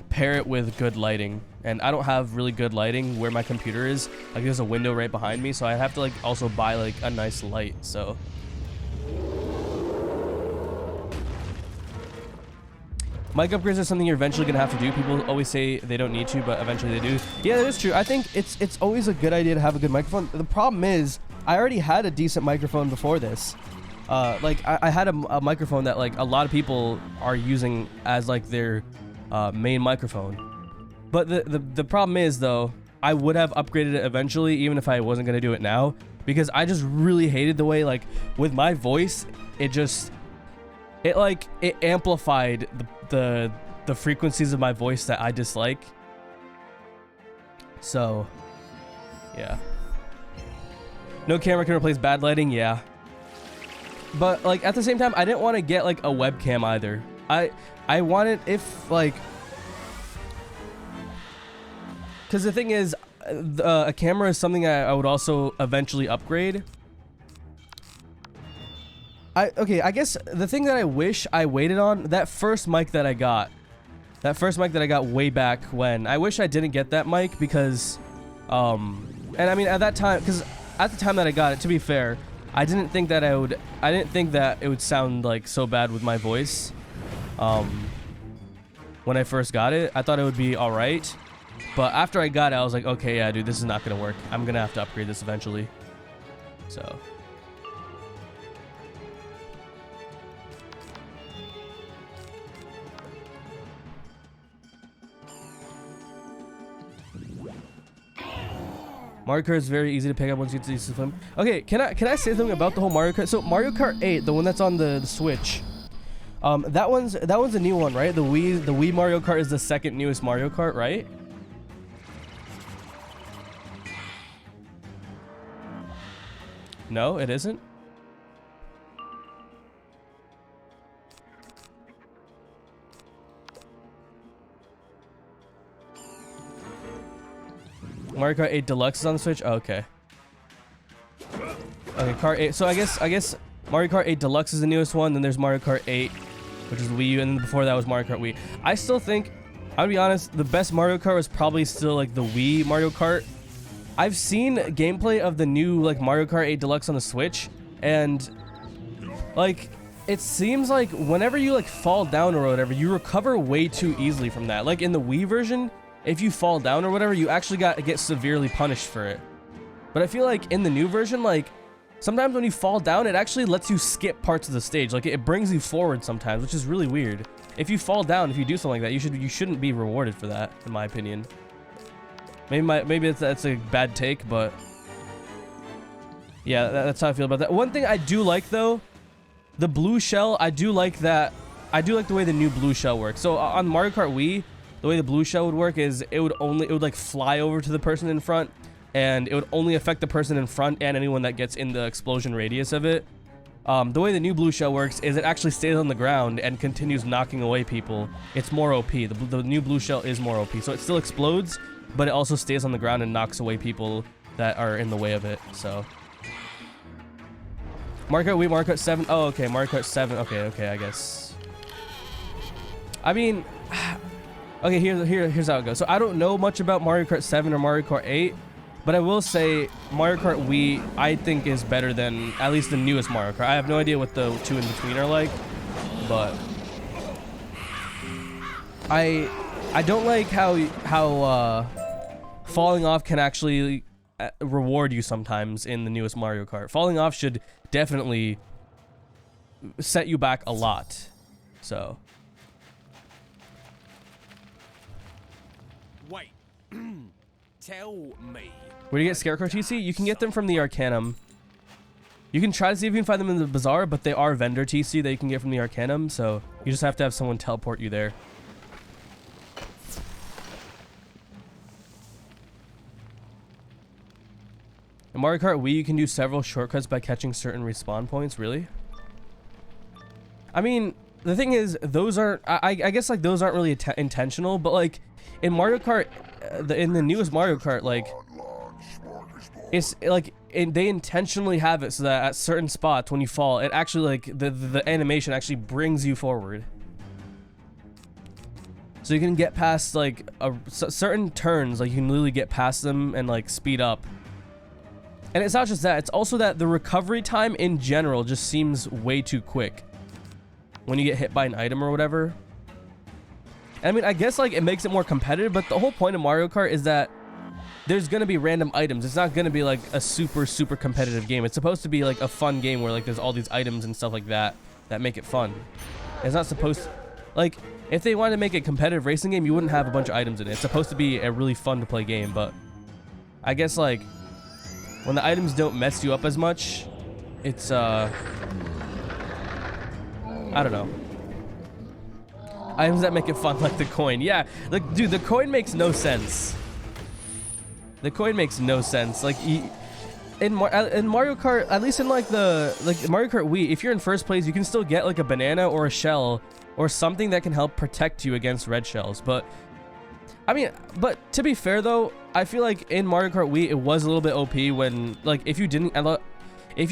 pair it with good lighting. And I don't have really good lighting where my computer is. Like, there's a window right behind me, so I have to like also buy like a nice light. So mic upgrades are something you're eventually gonna have to do. People always say they don't need to, but eventually they do. Yeah, that is true. I think it's always a good idea to have a good microphone. The problem is, I already had a decent microphone before this. like I had a microphone that like a lot of people are using as like their main microphone. But the problem is though, I would have upgraded it eventually, even if I wasn't gonna do it now, because I just really hated the way like with my voice, it amplified the frequencies of my voice that I dislike. So, yeah. No camera can replace bad lighting, yeah. But like at the same time, I didn't want to get like a webcam either. I wanted if like, because the thing is, a camera is something I would also eventually upgrade. I guess the thing that I wish I waited on, that first mic that I got way back when, I wish I didn't get that mic because, and I mean at that time, because at the time that I got it, to be fair, I didn't think that it would sound like so bad with my voice. When I first got it, I thought it would be all right, but after I got it, I was like, okay, yeah, dude, this is not gonna work. I'm gonna have to upgrade this eventually. So. Mario Kart is very easy to pick up once you get to the film. Okay, can I say something about the whole Mario Kart? So Mario Kart 8, the one that's on the Switch, that one's a new one, right? The Wii Mario Kart is the second newest Mario Kart, right? No, it isn't. Mario Kart 8 Deluxe is on the Switch? Oh, okay. Okay, Kart 8. So I guess Mario Kart 8 Deluxe is the newest one. Then there's Mario Kart 8, which is Wii U, and then before that was Mario Kart Wii. I still think, I'll be honest, the best Mario Kart was probably still like the Wii Mario Kart. I've seen gameplay of the new like Mario Kart 8 Deluxe on the Switch, and like it seems like whenever you like fall down or whatever, you recover way too easily from that. Like in the Wii version, if you fall down or whatever, you actually get severely punished for it. But I feel like in the new version, like sometimes when you fall down, it actually lets you skip parts of the stage. Like it brings you forward sometimes, which is really weird. If you fall down, if you do something like that, you shouldn't be rewarded for that, in my opinion. Maybe that's a bad take, but yeah, that's how I feel about that. One thing I do like though, the blue shell, I do like that. I do like the way the new blue shell works. So on Mario Kart Wii, the way the blue shell would work is it would like fly over to the person in front, and it would only affect the person in front and anyone that gets in the explosion radius of it. The way the new blue shell works is it actually stays on the ground and continues knocking away people. It's more OP. The new blue shell is more OP. So it still explodes, but it also stays on the ground and knocks away people that are in the way of it. So Mario Kart Wii, Mario Kart 7. Oh, okay, Mario Kart 7. Okay, I guess. I mean, okay, here's how it goes. So I don't know much about Mario Kart 7 or Mario Kart 8, but I will say Mario Kart Wii, I think, is better than at least the newest Mario Kart. I have no idea what the two in between are like, but I don't like how falling off can actually reward you sometimes in the newest Mario Kart. Falling off should definitely set you back a lot. So wait. Tell me. Where do you get Scarecrow TC? You can get them from the Arcanum. You can try to see if you can find them in the Bazaar, but they are vendor TC that you can get from the Arcanum, so you just have to have someone teleport you there. In Mario Kart Wii, you can do several shortcuts by catching certain respawn points. Really? I mean, the thing is, those aren't. I guess like those aren't really intentional, but like in Mario Kart, in the newest Mario Kart, like it's like they intentionally have it so that at certain spots when you fall, it actually like the animation actually brings you forward. So you can get past like certain turns, like you can literally get past them and like speed up. And it's not just that, it's also that the recovery time in general just seems way too quick when you get hit by an item or whatever. And I mean, I guess like it makes it more competitive, but the whole point of Mario Kart is that there's gonna be random items. It's not gonna be like a super competitive game. It's supposed to be like a fun game where like there's all these items and stuff like that that make it fun. It's not supposed to, like, if they wanted to make a competitive racing game, you wouldn't have a bunch of items in it. It's supposed to be a really fun to play game, but I guess like when the items don't mess you up as much, it's I don't know. Items that make it fun, like the coin. Yeah, like, dude, the coin makes no sense. The coin makes no sense. Like, in Mario Kart, at least in like Mario Kart Wii, if you're in first place, you can still get like a banana or a shell or something that can help protect you against red shells. But I mean, but to be fair though, I feel like in Mario Kart Wii, it was a little bit OP when, like, if you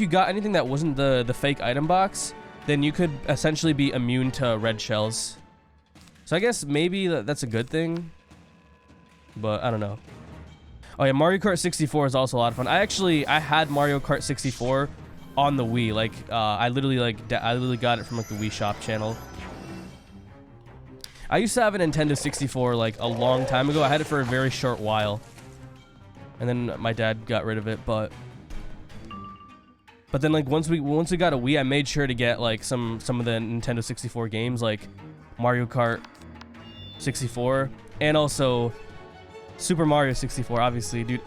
got anything that wasn't the fake item box, then you could essentially be immune to red shells. So I guess maybe that's a good thing, but I don't know. Oh yeah, Mario Kart 64 is also a lot of fun. I had Mario Kart 64 on the Wii. Like, I literally got it from like the Wii Shop channel. I used to have a Nintendo 64 like a long time ago. I had it for a very short while, and then my dad got rid of it. But then like once we got a Wii, I made sure to get like some of the Nintendo 64 games, like Mario Kart 64 and also Super Mario 64, obviously. Dude,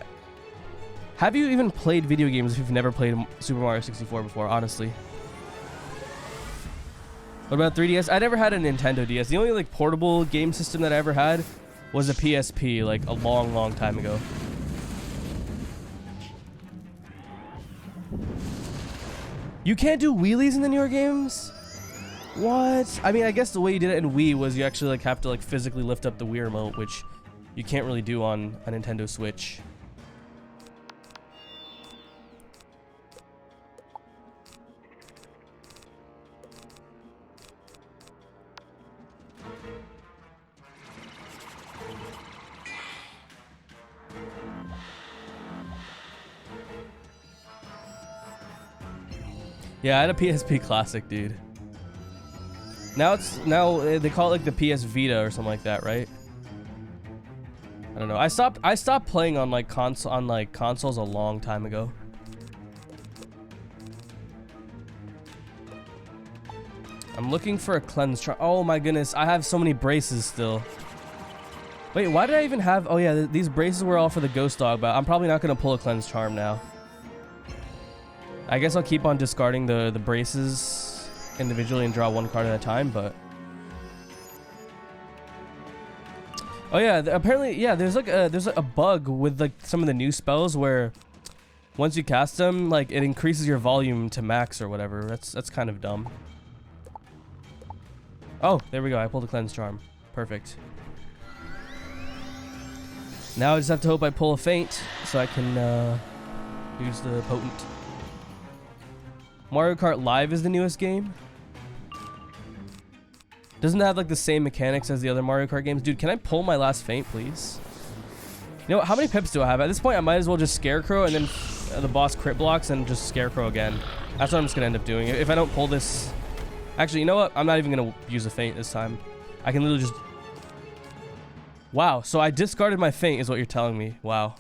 have you even played video games if you've never played Super Mario 64 before, honestly? What about 3DS? I never had a Nintendo DS. The only like portable game system that I ever had was a PSP, like a long time ago. You can't do wheelies in the newer games? What? I mean, I guess the way you did it in Wii was you actually like have to like physically lift up the Wii remote, which you can't really do on a Nintendo Switch. Yeah, I had a PSP Classic, dude. Now they call it like the PS Vita or something like that, right? I don't know. I stopped playing on like consoles a long time ago. I'm looking for a cleanse charm. Oh my goodness, I have so many braces still. Wait, why did I even have? Oh yeah, these braces were all for the ghost dog, but I'm probably not gonna pull a cleanse charm now. I guess I'll keep on discarding the braces individually and draw one card at a time, but oh yeah, apparently, yeah, there's like a bug with like some of the new spells where once you cast them, like it increases your volume to max or whatever. That's kind of dumb. Oh, there we go. I pulled a cleanse charm. Perfect. Now I just have to hope I pull a feint so I can use the potent. Mario Kart Live is the newest game. Doesn't it have like the same mechanics as the other Mario Kart games? Dude, can I pull my last feint, please? You know what, how many pips do I have? At this point, I might as well just Scarecrow and then the boss crit blocks and just Scarecrow again. That's what I'm just gonna end up doing. If I don't pull this... Actually, you know what? I'm not even gonna use a feint this time. I can literally just... Wow, so I discarded my feint is what you're telling me. Wow.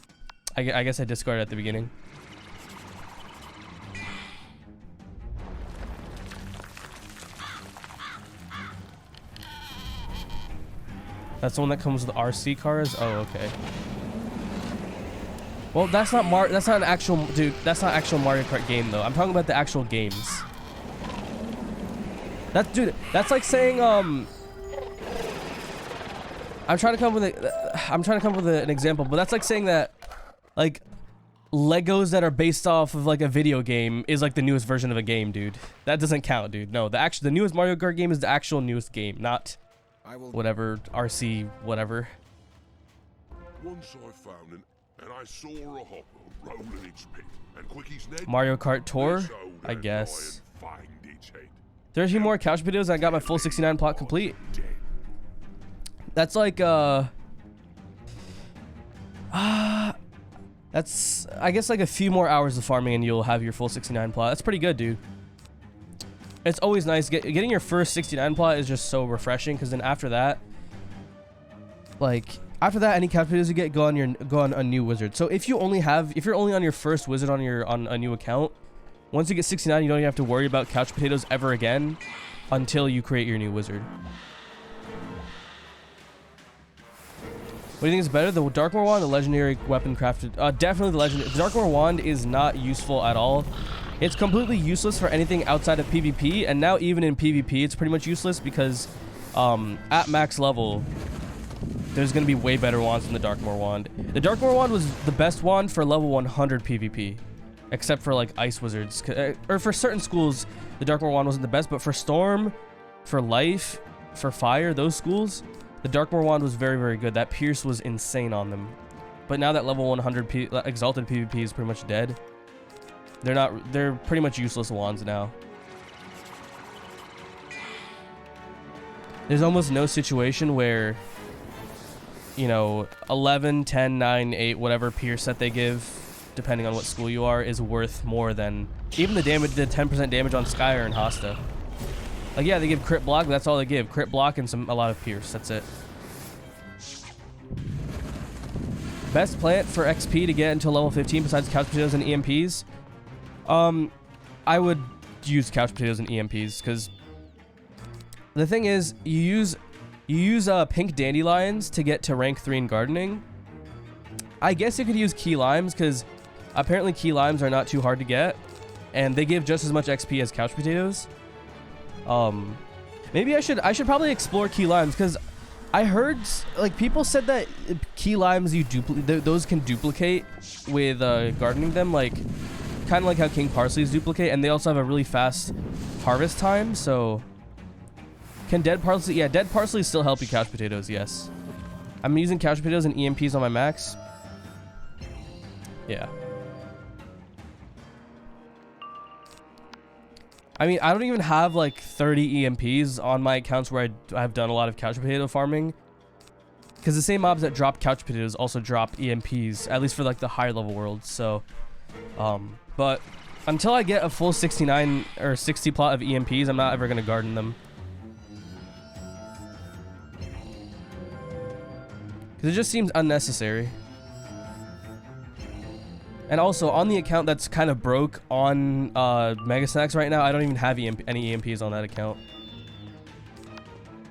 I guess I discarded at the beginning. That's the one that comes with RC cars? Oh, okay. Well, that's not an actual... Dude, that's not actual Mario Kart game, though. I'm talking about the actual games. Dude, that's like saying, I'm trying to come up with an example, but that's like saying that, like, Legos that are based off of, like, a video game is, like, the newest version of a game, dude. That doesn't count, dude. No, the newest Mario Kart game is the actual newest game, not... whatever, RC, whatever. Once I found and I saw a hopper rolling its pit, and quick his Ned, Mario Kart Tour, I guess. 30 more couch videos and I got my full 69 plot complete. That's like, that's, I guess like a few more hours of farming and you'll have your full 69 plot. That's pretty good, dude. It's always nice. Getting your first 69 plot is just so refreshing because then after that, like, After that, any couch potatoes you get go on a new wizard. So if you're only on your first wizard on a new account, once you get 69, you don't even have to worry about couch potatoes ever again until you create your new wizard. What do you think is better, the Darkmoor wand, or the legendary weapon crafted? Definitely the legendary. The Darkmoor wand is not useful at all. It's completely useless for anything outside of PvP, and now even in PvP, it's pretty much useless because at max level, there's going to be way better wands than the Darkmoor wand. The Darkmoor wand was the best wand for level 100 PvP, except for like ice wizards, or for certain schools, the Darkmoor wand wasn't the best, but for storm, for life, for fire, those schools, the Darkmoor wand was very, very good. That pierce was insane on them. But now that level 100 exalted PvP is pretty much dead, they're pretty much useless wands now. There's almost no situation where, you know, 11, 10, 9, 8, whatever pierce that they give, depending on what school you are, is worth more than even the 10% damage on Skyer and Hosta. Like, yeah, they give crit block, but that's all they give. Crit block and a lot of pierce. That's it. Best plant for XP to get until level 15 besides couch potatoes and EMPs? I would use couch potatoes and EMPs, because the thing is, you use pink dandelions to get to rank 3 in gardening. I guess you could use key limes, because apparently key limes are not too hard to get, and they give just as much XP as couch potatoes. Maybe I should probably explore key limes, because I heard like people said that key limes those can duplicate with gardening them, like kind of like how king parsleys duplicate, and they also have a really fast harvest time. So can dead parsley? Yeah, dead parsley still help you couch potatoes. Yes, I'm using couch potatoes and EMPs on my max. Yeah. I mean, I don't even have like 30 EMPs on my accounts where I've done a lot of couch potato farming, because the same mobs that drop couch potatoes also drop EMPs, at least for like the higher level worlds. So, but until I get a full 69 or 60 plot of EMPs, I'm not ever gonna garden them, because it just seems unnecessary. And also, on the account that's kind of broke on Mega Snacks right now, I don't even have any EMPs on that account.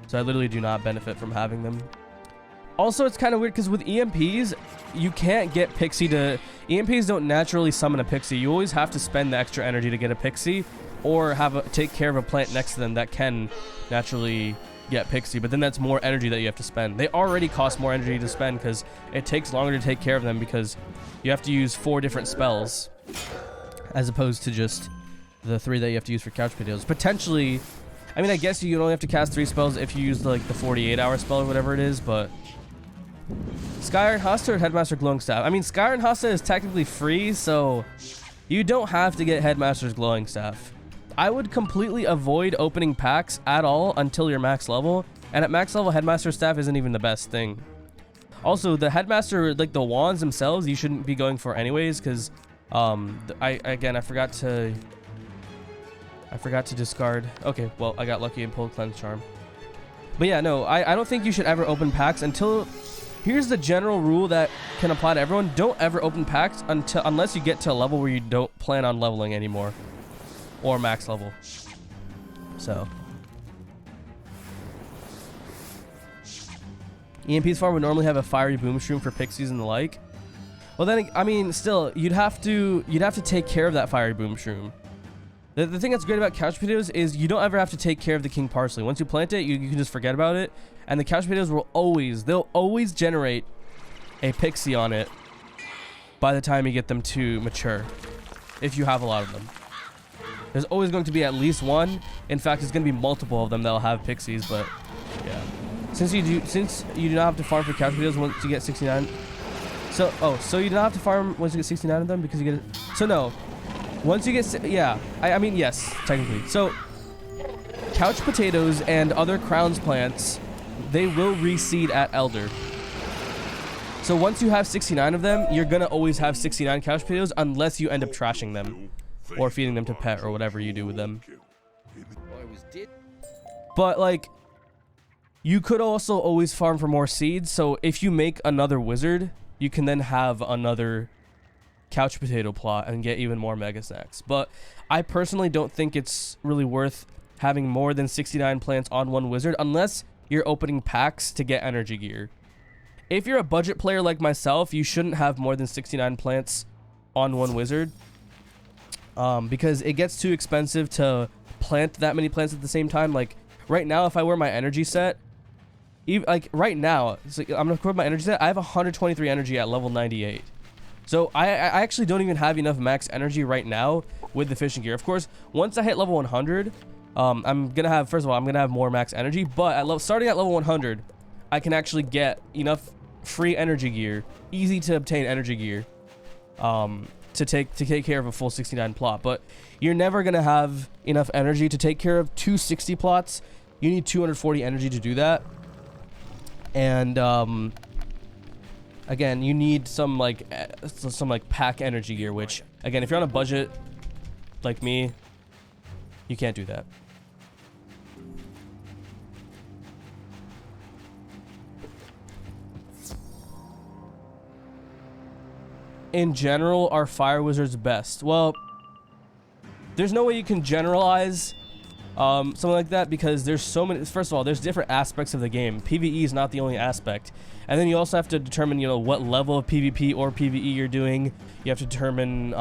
So I literally do not benefit from having them. Also, it's kind of weird because with EMPs, you can't get Pixie to... EMPs don't naturally summon a Pixie. You always have to spend the extra energy to get a Pixie, or take care of a plant next to them that can naturally get Pixie, but then that's more energy that you have to spend. They already cost more energy to spend because it takes longer to take care of them, because you have to use 4 different spells as opposed to just the 3 that you have to use for couch potatoes. Potentially, I mean, I guess you only have to cast 3 spells if you use like the 48-hour spell or whatever it is, but Sky and Hosta or Headmaster Glowing Staff? I mean, Sky and Hosta is technically free, so you don't have to get Headmaster's Glowing Staff. I would completely avoid opening packs at all until you're max level, and at max level, Headmaster Staff isn't even the best thing. Also, the Headmaster, like the wands themselves, you shouldn't be going for anyways, because I forgot to discard. Okay, well, I got lucky and pulled Cleanse Charm. But yeah, no, I don't think you should ever open packs until... Here's the general rule that can apply to everyone. Don't ever open packs unless you get to a level where you don't plan on leveling anymore, or max level. So EMP's farm would normally have a fiery boom shroom for pixies and the like. Well then, I mean, still, you'd have to take care of that fiery boom shroom. The thing that's great about couch potatoes is you don't ever have to take care of the king parsley. Once you plant it, you can just forget about it, and the couch potatoes they'll always generate a pixie on it by the time you get them to mature, if you have a lot of them. There's always going to be at least one. In fact, it's going to be multiple of them that'll have pixies, but yeah. Since you do not have to farm for couch potatoes once you get 69. So you don't have to farm once you get 69 of them because you get it. So no. Once you get, yeah, I mean, yes, technically. So couch potatoes and other crowns plants, they will reseed at Elder. So once you have 69 of them, you're going to always have 69 couch potatoes unless you end up trashing them or feeding them to pet or whatever you do with them. But like, You could also always farm for more seeds. So if you make another wizard, you can then have another couch potato plot and get even more mega snacks. But I personally don't think it's really worth having more than 69 plants on one wizard unless you're opening packs to get energy gear. If you're a budget player like myself, you shouldn't have more than 69 plants on one wizard, because it gets too expensive to plant that many plants at the same time. Like right now, if I wear my energy set, even like right now, I'm gonna record my energy set. I have 123 energy at level 98. So I actually don't even have enough max energy right now with the fishing gear. Of course, once I hit level 100, I'm gonna have, first of all, I'm gonna have more max energy. But starting at level 100, I can actually get enough free energy gear, easy to obtain energy gear, to take care of a full 69 plot. But you're never gonna have enough energy to take care of 260 plots. You need 240 energy to do that. And again, you need some like pack energy gear, which again, if you're on a budget like me, you can't do that. In general, are fire wizards best? Well, there's no way you can generalize something like that, because there's so many. First of all, there's different aspects of the game. PvE is not the only aspect, and then you also have to determine, you know, what level of PvP or PvE you're doing. You have to determine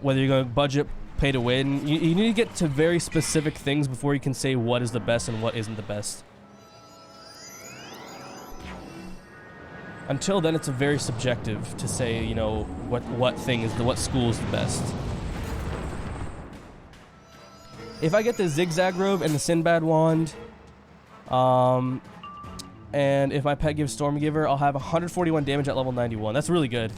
whether you're going to budget, pay to win. You need to get to very specific things before you can say what is the best and what isn't the best. Until then, it's a very subjective to say, you know, what thing is what school is the best. If I get the zigzag robe and the Sinbad wand, and if my pet gives Stormgiver, I'll have 141 damage at level 91. That's really good.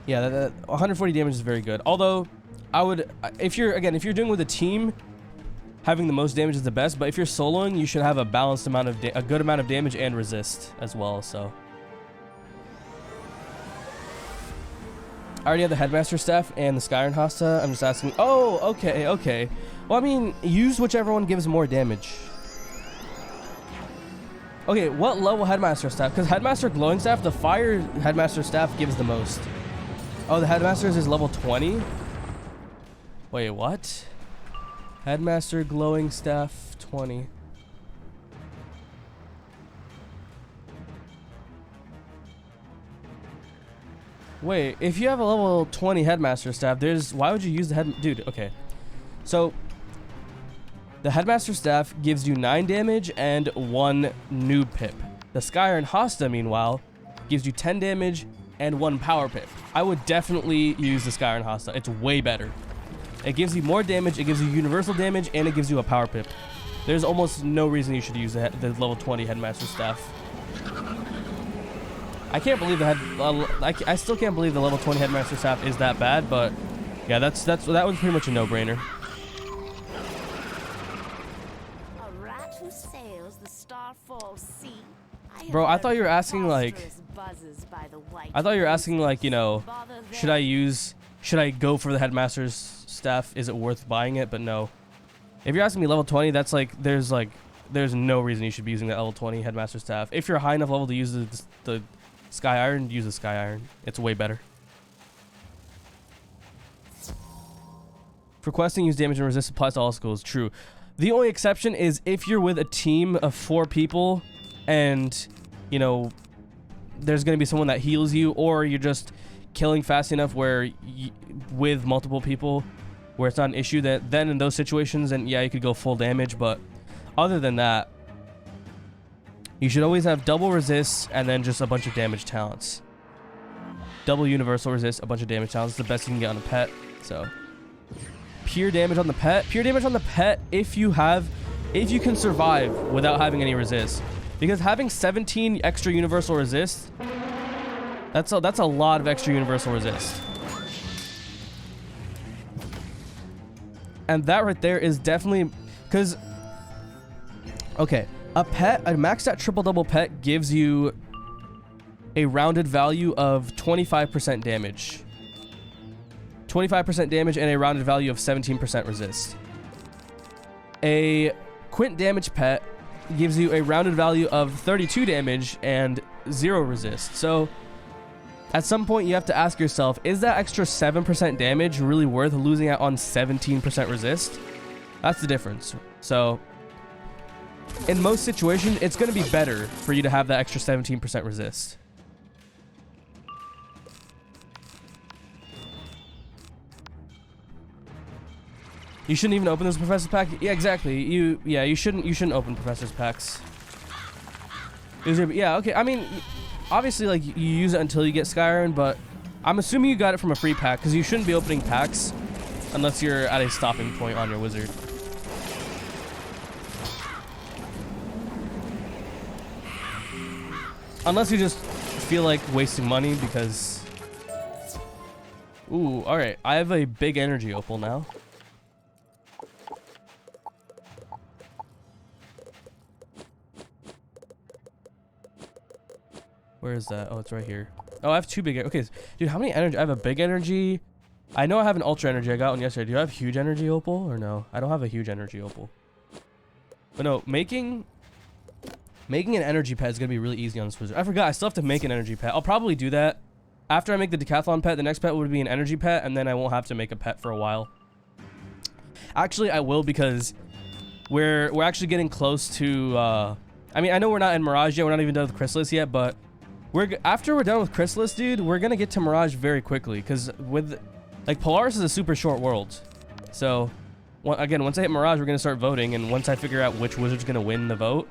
Yeah, that 140 damage is very good. Although, I would, if you're doing with a team, having the most damage is the best. But if you're soloing, you should have a balanced amount of a good amount of damage and resist as well. So I already have the Headmaster Staff and the Skyrim Hasta. I'm just asking. Oh, okay, okay. Well, I mean, use whichever one gives more damage. Okay, what level Headmaster Staff? Because Headmaster Glowing Staff, the Fire Headmaster Staff gives the most. Oh, the Headmaster's is level 20? Wait, what? Headmaster Glowing Staff 20. Wait, if you have a level 20 Headmaster Staff, why would you use the dude, okay. So, the Headmaster Staff gives you 9 damage and 1 noob pip. The Skyrim Hasta, meanwhile, gives you 10 damage and 1 power pip. I would definitely use the Skyrim Hasta. It's way better. It gives you more damage, it gives you universal damage, and it gives you a power pip. There's almost no reason you should use the level 20 Headmaster Staff. I can't believe I still can't believe the level 20 Headmaster Staff is that bad, but yeah, that was pretty much a no-brainer. A rat who sails the starfall sea. Bro, I thought you were asking like, you know, should I go for the Headmaster's Staff? Is it worth buying it? But no. If you're asking me level 20, that's like, there's no reason you should be using the level 20 Headmaster Staff. If you're high enough level to use the Sky Iron, use the Sky Iron. It's way better. For questing, use damage and resist applies to all schools. True. The only exception is if you're with a team of 4 people and, you know, there's going to be someone that heals you, or you're just killing fast enough where with multiple people where it's not an issue, that then in those situations, and yeah, you could go full damage. But other than that, you should always have double resist and then just a bunch of damage talents. Double universal resist, a bunch of damage talents. It's the best you can get on a pet. So pure damage on the pet. Pure damage on the pet if you can survive without having any resist. Because having 17 extra universal resist, that's a lot of extra universal resist. And that right there is definitely, because, okay, a maxed out triple double pet gives you a rounded value of 25% damage. 25% damage, and a rounded value of 17% resist. A quint damage pet gives you a rounded value of 32 damage and 0 resist. So at some point you have to ask yourself, is that extra 7% damage really worth losing out on 17% resist? That's the difference. So in most situations, it's going to be better for you to have that extra 17% resist. You shouldn't even open this Professor's pack. Yeah, exactly. You shouldn't open Professor's packs. Yeah, okay. I mean, obviously, like, you use it until you get Skyrim, but I'm assuming you got it from a free pack, because you shouldn't be opening packs unless you're at a stopping point on your wizard. Unless you just feel like wasting money because... Ooh, alright. I have a big energy opal now. Where is that? Oh, it's right here. Oh, I have 2 big... Okay, dude, how many energy? I have a big energy. I know I have an ultra energy. I got one yesterday. Do I have huge energy opal or no? I don't have a huge energy opal. But no, making an energy pet is going to be really easy on this wizard. I forgot. I still have to make an energy pet. I'll probably do that. After I make the decathlon pet, the next pet would be an energy pet, and then I won't have to make a pet for a while. Actually, I will, because we're actually getting close to... I mean, I know we're not in Mirage yet. We're not even done with Chrysalis yet, but... After we're done with Chrysalis, dude, we're gonna get to Mirage very quickly, because with, like, Polaris is a super short world. So, again, once I hit Mirage, we're gonna start voting, and once I figure out which wizard's gonna win the vote,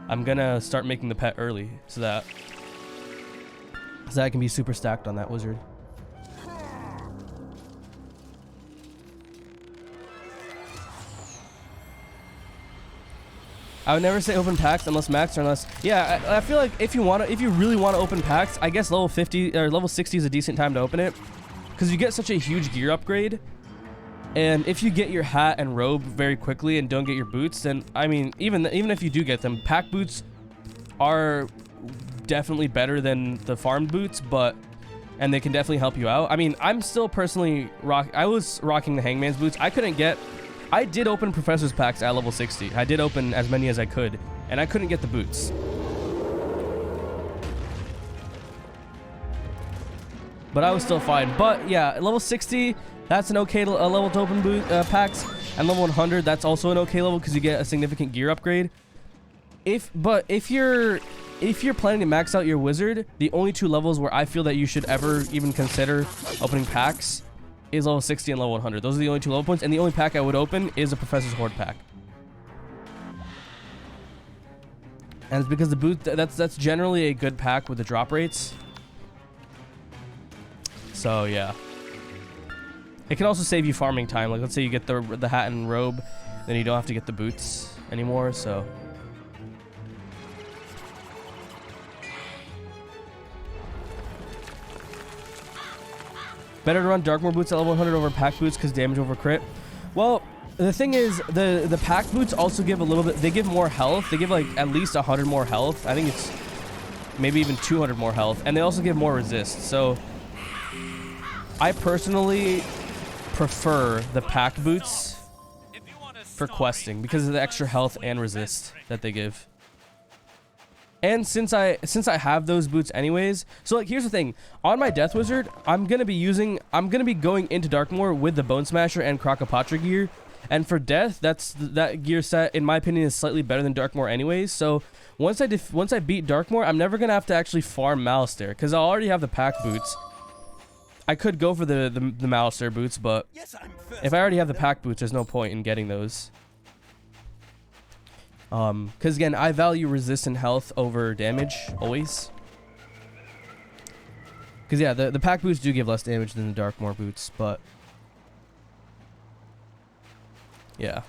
I'm gonna start making the pet early, so that I can be super stacked on that wizard. I would never say open packs unless max or unless... Yeah, I feel like if you really want to open packs, I guess level 50 or level 60 is a decent time to open it, because you get such a huge gear upgrade. And if you get your hat and robe very quickly and don't get your boots, then I mean, even if you do get them, pack boots are definitely better than the farmed boots, and they can definitely help you out. I mean, I'm still personally I was rocking the Hangman's boots. I did open Professor's packs at level 60. I did open as many as I could, and I couldn't get the boots. But I was still fine. But yeah, at level 60, that's an okay level to open packs. And level 100, that's also an okay level because you get a significant gear upgrade. If you're planning to max out your wizard, the only 2 levels where I feel that you should ever even consider opening packs is level 60 and level 100. Those are the only 2 level points, and the only pack I would open is a Professor's Horde pack. And it's because the boot, that's generally a good pack with the drop rates. So yeah. It can also save you farming time. Like, let's say you get the hat and robe, then you don't have to get the boots anymore, so... Better to run Darkmoor boots at level 100 over pack boots because damage over crit. Well, the thing is, the pack boots also give a little bit... They give more health. They give, like, at least 100 more health. I think it's maybe even 200 more health. And they also give more resist. So, I personally prefer the pack boots for questing because of the extra health and resist that they give. And since I have those boots anyways, so like here's the thing, on my Death Wizard, I'm gonna be going into Darkmoor with the Bone Smasher and Crocopatra gear, and for Death, that gear set in my opinion is slightly better than Darkmoor anyways. So once I beat Darkmoor, I'm never gonna have to actually farm Malistaire because I already have the pack boots. I could go for the Malistaire boots, but if I already have the pack boots, there's no point in getting those. Because again, I value resistant health over damage, always. Because yeah, the pack boots do give less damage than the Darkmoor boots, but... Yeah.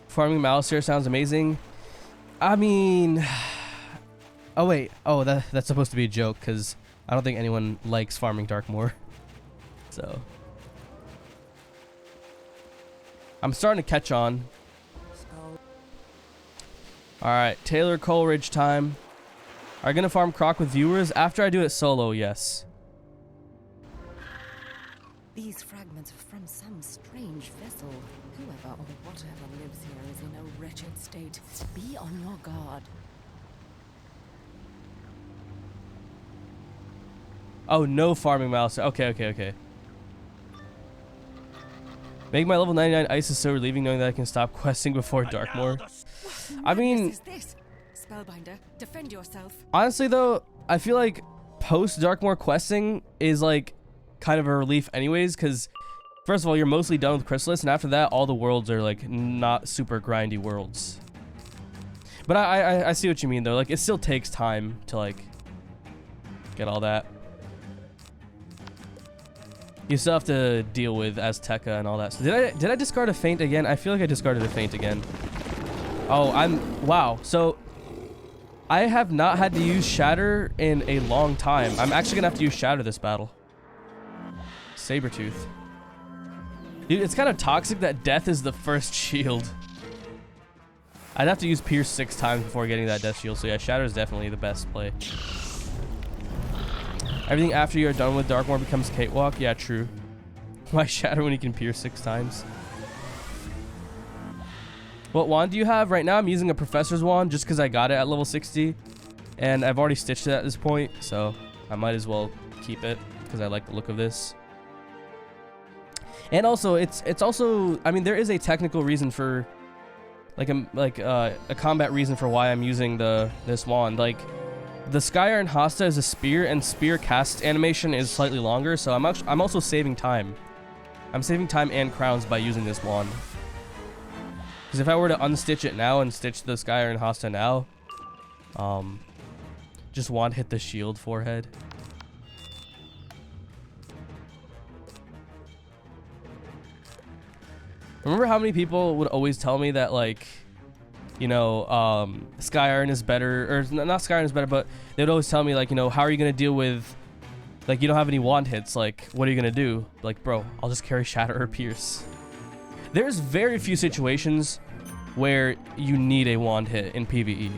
Farming Malistaire sounds amazing. I mean... Oh wait, oh that's supposed to be a joke, because I don't think anyone likes farming Darkmoor. So... I'm starting to catch on. Alright, Taylor Coleridge time. Are you gonna farm Croc with viewers? After I do it solo, yes. These fragments are from some strange vessel. Whoever or whatever lives here is in a wretched state. Be on your guard. Oh, no farming mouse. Okay. Make my level 99 ISIS so relieving knowing that I can stop questing before Darkmoor. I mean, Is this? Spellbinder, defend yourself. honestly though, I feel like post Darkmoor questing is like kind of a relief anyways, because first of all, you're mostly done with Chrysalis, and after that, all the worlds are like not super grindy worlds. But I see what you mean though. Like it still takes time to like get all that. You still have to deal with Azteca and all that. So did I discard a feint again? I feel like I discarded a feint again. Oh, wow. So I have not had to use Shatter in a long time. I'm actually gonna have to use Shatter this battle. Sabretooth. Dude, it's kind of toxic that death is the first shield. I'd have to use Pierce 6 times before getting that death shield. So yeah, Shatter is definitely the best play. Everything after you're done with Darkmoor becomes cakewalk. Yeah, true. Why Shatter when you can Pierce 6 times? What wand do you have? Right now I'm using a Professor's wand just because I got it at level 60. And I've already stitched it at this point. So I might as well keep it because I like the look of this. And also, it's also, I mean, there is a technical reason for, like a combat reason for why I'm using this wand. Like, the Sky Iron Hasta is a spear, and spear cast animation is slightly longer, so I'm also saving time. I'm saving time and crowns by using this wand. Because if I were to unstitch it now and stitch the Sky Iron Hasta now, just wand hit the shield forehead. Remember how many people would always tell me that, like, you know, Sky Iron is better, or not Sky Iron is better, but they'd always tell me, like, you know, how are you going to deal with, like, you don't have any wand hits, like, what are you going to do? Like, bro, I'll just carry Shatter or Pierce. There's very few situations where you need a wand hit in PvE.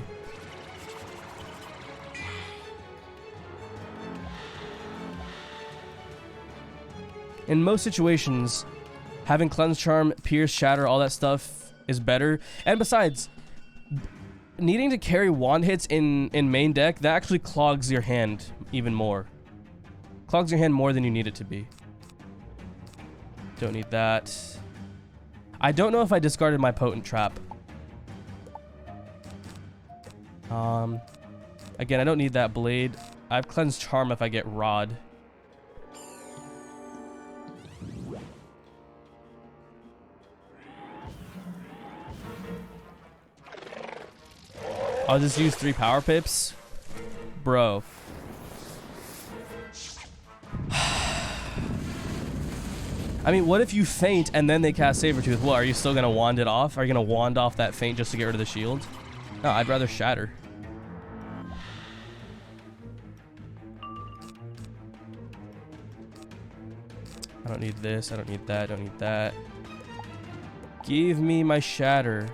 In most situations, having Cleanse Charm, Pierce, Shatter, all that stuff is better. And besides, needing to carry wand hits in main deck, that actually clogs your hand even more. Clogs your hand more than you need it to be. Don't need that. I don't know if I discarded my Potent Trap. Again, I don't need that blade. I have Cleanse Charm if I get Rod. I'll just use 3 power pips. Bro. I mean, what if you feint and then they cast Sabretooth? What, are you still going to wand it off? Are you going to wand off that feint just to get rid of the shield? No, I'd rather Shatter. I don't need this. I don't need that. I don't need that. Give me my Shatter.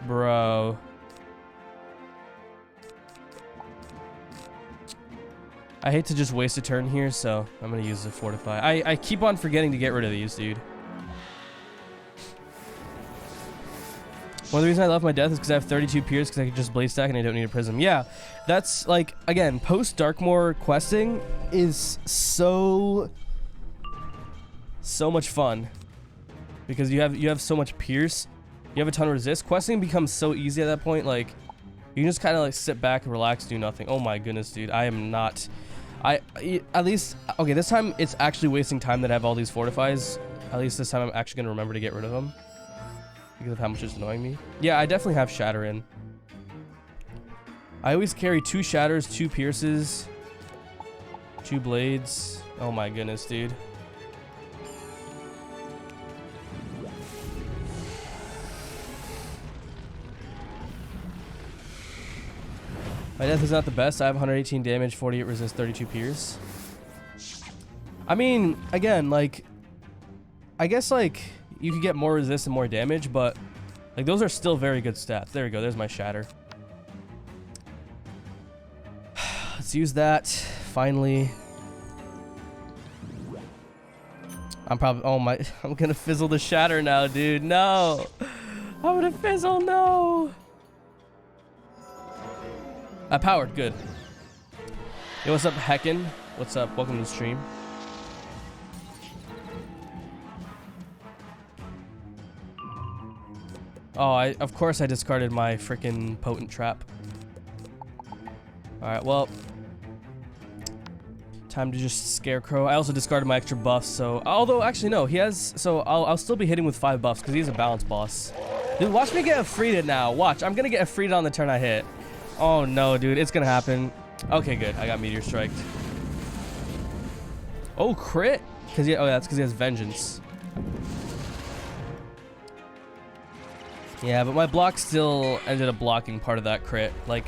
Bro. I hate to just waste a turn here, so I'm going to use the Fortify. I keep on forgetting to get rid of these, dude. One of the reasons I love my death is because I have 32 Pierce because I can just Blade Stack and I don't need a Prism. Yeah, that's like, again, post Darkmoor questing is so much fun because you have so much Pierce. You have a ton of resist. Questing becomes so easy at that point. Like, you can just kind of like sit back and relax, do nothing. Oh my goodness, dude. I am not. At least, okay, this time it's actually wasting time that I have all these fortifies. At least this time I'm actually going to remember to get rid of them because of how much it's annoying me. Yeah, I definitely have Shatter in. I always carry 2 Shatters, 2 Pierces, 2 Blades. Oh my goodness, dude. My death is not the best. I have 118 damage, 48 resist, 32 Pierce. I mean, again, like, I guess, like, you could get more resist and more damage, but, like, those are still very good stats. There we go. There's my Shatter. Let's use that, finally. I'm probably, oh my, I'm gonna fizzle the shatter now, dude. No. I'm gonna fizzle, no. I powered, good. Yo, what's up, Heckin? What's up? Welcome to the stream. Oh, of course I discarded my freaking potent trap. Alright, well. Time to just scarecrow. I also discarded my extra buffs, so... Although, actually, no. He has... So, I'll still be hitting with 5 buffs, because he's a balanced boss. Dude, watch me get a Frida now. Watch. I'm gonna get a Frida on the turn I hit. Oh, no, dude. It's gonna happen. Okay, good. I got Meteor Strike. Oh, crit? Because oh, that's because he has Vengeance. Yeah, but my block still ended up blocking part of that crit. Like,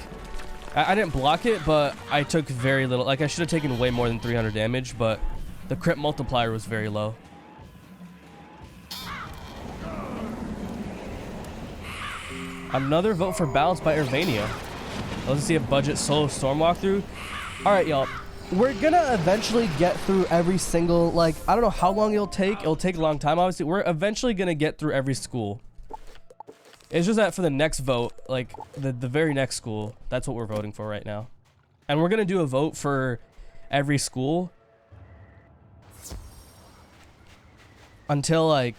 I didn't block it, but I took very little. Like, I should have taken way more than 300 damage, but the crit multiplier was very low. Another vote for balance by Irvania. Let's see a budget solo storm walkthrough. All right, y'all. We're gonna eventually get through every single, like, I don't know how long it'll take. It'll take a long time, obviously. We're eventually gonna get through every school. It's just that for the next vote, like, the very next school, that's what we're voting for right now. And we're gonna do a vote for every school. Until, like...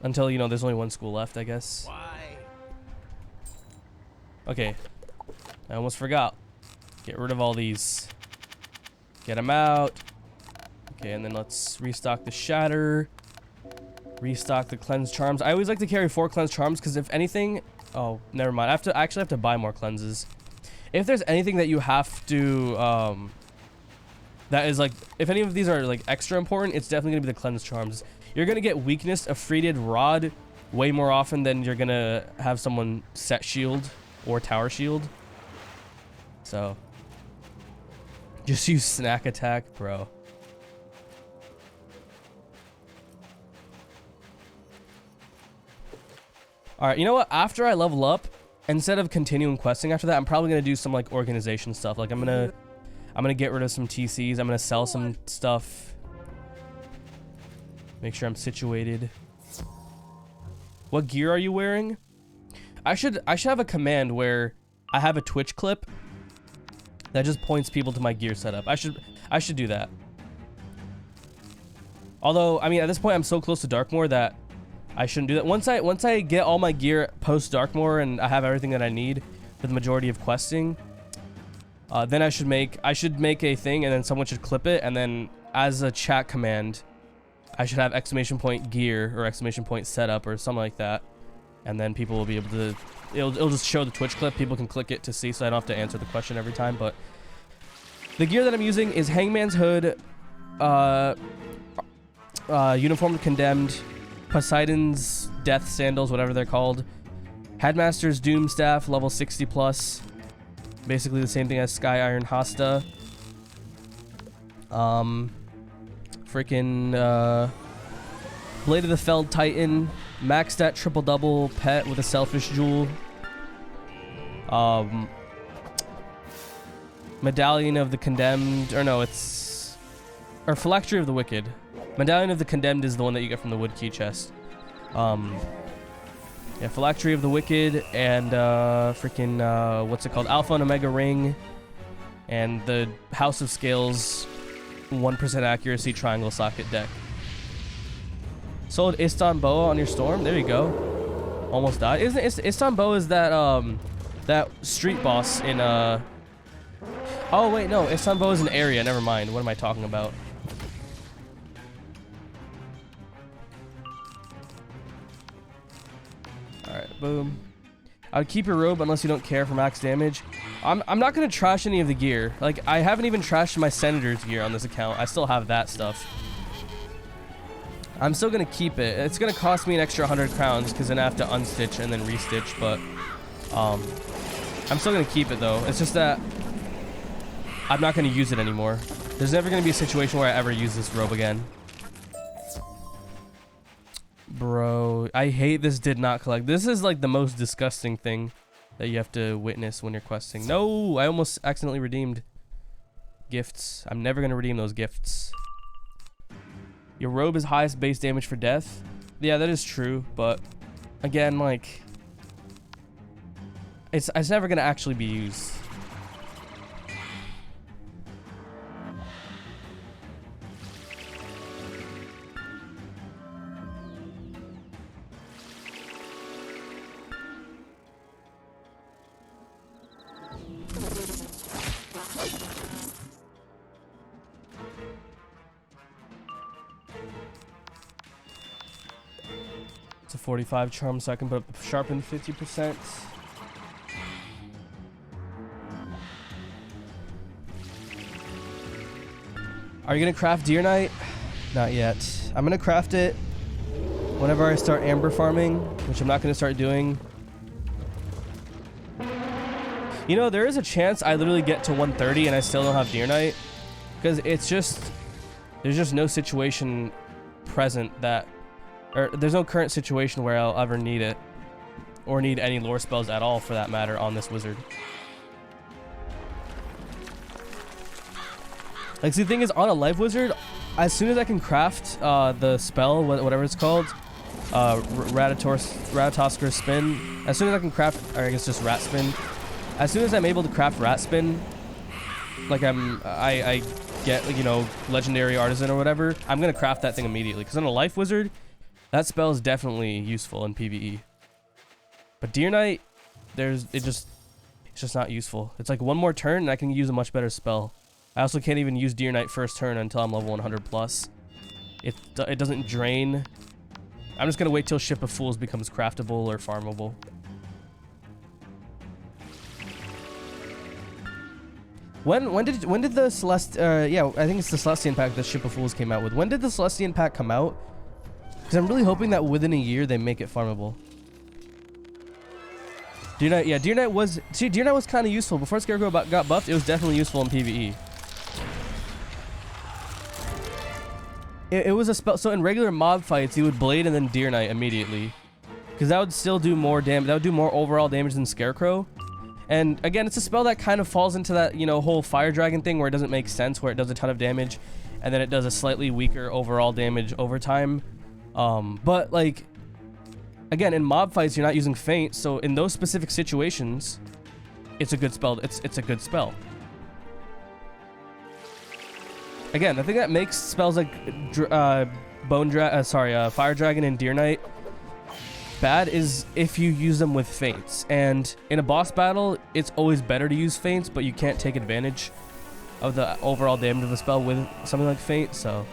Until, you know, there's only one school left, I guess. Why? Okay. I almost forgot. Get rid of all these. Get them out. Okay, and then let's restock the Shatter. Restock the Cleanse Charms. I always like to carry 4 Cleanse Charms because if anything... Oh, never mind. I actually have to buy more cleanses. If there's anything that you have to... that is like... If any of these are like extra important, it's definitely going to be the Cleanse Charms. You're going to get Weakness of Freeded Rod way more often than you're going to have someone set Shield or Tower Shield. So... Just use Snack Attack, bro. Alright, you know what? After I level up, instead of continuing questing after that, I'm probably gonna do some like organization stuff. Like I'm gonna get rid of some TCs, I'm gonna sell some stuff. Make sure I'm situated. What gear are you wearing? I should have a command where I have a Twitch clip that just points people to my gear setup. I should do that. Although, I mean, at this point I'm so close to Darkmoor that I shouldn't do that. Once I get all my gear post Darkmoor and I have everything that I need for the majority of questing, then I should make a thing and then someone should clip it, and then as a chat command, I should have ! gear or ! setup or something like that, and then people will be able to. It'll just show the Twitch clip. People can click it to see, so I don't have to answer the question every time. But the gear that I'm using is Hangman's Hood, Uniform Condemned, Poseidon's Death Sandals, whatever they're called, Headmaster's Doom Staff, level 60 plus, basically the same thing as Sky Iron Hasta. Freaking Blade of the Felled Titan, maxed at triple double pet with a Selfish Jewel. Medallion of the Condemned, or no, it's... Or Phylactery of the Wicked. Medallion of the Condemned is the one that you get from the wood key chest. Yeah, Phylactery of the Wicked and freaking what's it called? Alpha and Omega Ring, and the House of Scales 1% accuracy triangle socket deck. Sold Istanbul on your storm. There you go. Almost died. Isn't it, Istanbul is that that street boss in Oh wait, no. Istanbul is an area. Never mind. What am I talking about? Alright, boom. I would keep your robe unless you don't care for max damage. I'm not gonna trash any of the gear. Like, I haven't even trashed my Senator's gear on this account. I still have that stuff. I'm still gonna keep it. It's gonna cost me an extra 100 crowns because then I have to unstitch and then restitch, but I'm still gonna keep it though. It's just that I'm not gonna use it anymore. There's never gonna be a situation where I ever use this robe again. Bro, I hate this did not collect. This is like the most disgusting thing that you have to witness when you're questing. No, I almost accidentally redeemed. Gifts. I'm never gonna redeem those gifts. Your robe is highest base damage for death. Yeah, that is true, but again, like, it's never gonna actually be used. It's a 45 charm, so I can put up sharpen 50%. Are you gonna craft Deer Knight? Not yet. I'm gonna craft it whenever I start amber farming, which I'm not gonna start doing. You know, there is a chance I literally get to 130 and I still don't have Deer Knight, because it's just, there's just no situation present that, or there's no current situation where I'll ever need it, or need any lore spells at all for that matter on this wizard. Like, see, the thing is, on a life wizard, as soon as I can craft the spell, whatever it's called, Ratatosker Spin, as soon as I can craft, or I guess just Rat Spin, as soon as I'm able to craft Rat Spin, like I get, like, you know, Legendary Artisan or whatever, I'm gonna craft that thing immediately. Because on a life wizard, that spell is definitely useful in PvE. But Deer Knight, it's just not useful. It's like one more turn and I can use a much better spell. I also can't even use Deer Knight first turn until I'm level 100 plus. It doesn't drain. I'm just gonna wait till Ship of Fools becomes craftable or farmable. When did the yeah, I think it's the Celestian pack that Ship of Fools came out with. When did the Celestian pack come out? Because I'm really hoping that within a year they make it farmable. Deer Knight, yeah, Deer Knight was kind of useful before Scarecrow got buffed. It was definitely useful in PvE. It was a spell. So in regular mob fights, he would blade and then Deer Knight immediately, because that would still do more damage. That would do more overall damage than Scarecrow. And again, it's a spell that kind of falls into that, you know, whole Fire Dragon thing where it doesn't make sense, where it does a ton of damage and then it does a slightly weaker overall damage over time. But like, again, in mob fights, you're not using feint, so in those specific situations, it's a good spell. It's a good spell. Again, the thing that makes spells like Fire Dragon and Deer Knight bad is if you use them with feints. And in a boss battle, it's always better to use feints, but you can't take advantage of the overall damage of the spell with something like feint. So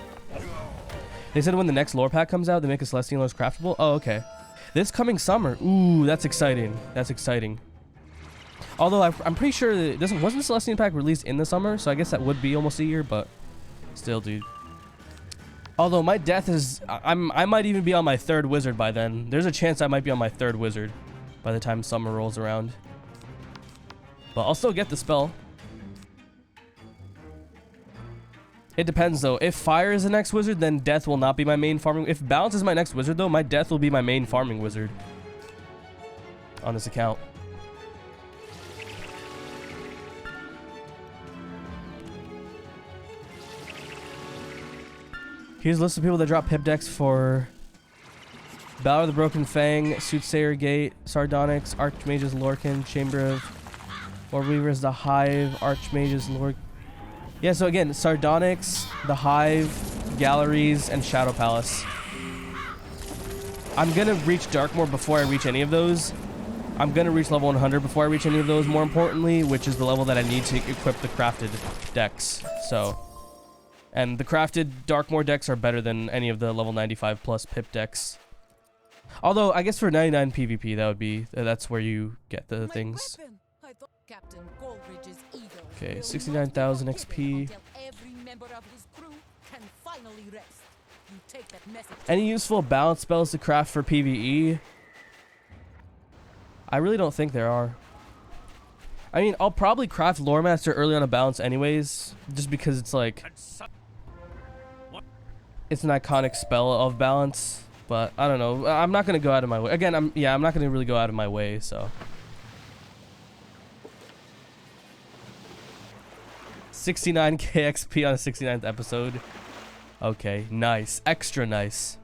they said when the next lore pack comes out, they make a Celestian Lores craftable. Oh, okay. This coming summer. Ooh, that's exciting. That's exciting. Although I'm pretty sure that wasn't the Celestian pack released in the summer, so I guess that would be almost a year, but still, dude. Although my death is, I might even be on my 3rd wizard by then. There's a chance I might be on my 3rd wizard by the time summer rolls around. But I'll still get the spell. It depends though. If fire is the next wizard, then death will not be my main farming. If balance is my next wizard though, my death will be my main farming wizard on this account. Here's a list of people that drop pip decks for Valor of the Broken Fang, Soothsayer Gate, Sardonyx, Archmage's Lorcan, Chamber of Warweavers, The Hive, Archmage's Lorcan. Yeah, so again, Sardonyx, The Hive, Galleries, and Shadow Palace. I'm gonna reach Darkmoor before I reach any of those. I'm gonna reach level 100 before I reach any of those, more importantly, which is the level that I need to equip the crafted decks. So, and the crafted Darkmoor decks are better than any of the level 95 plus pip decks. Although, I guess for 99 PvP, that's where you get the things. Okay, 69,000 XP. Any useful balance spells to craft for PvE? I really don't think there are. I mean, I'll probably craft Lore Master early on a balance anyways, just because it's like, it's an iconic spell of balance. But I don't know. I'm not gonna go out of my way. Again, I'm not gonna really go out of my way. So 69k XP on the 69th episode. Okay, nice. Extra nice.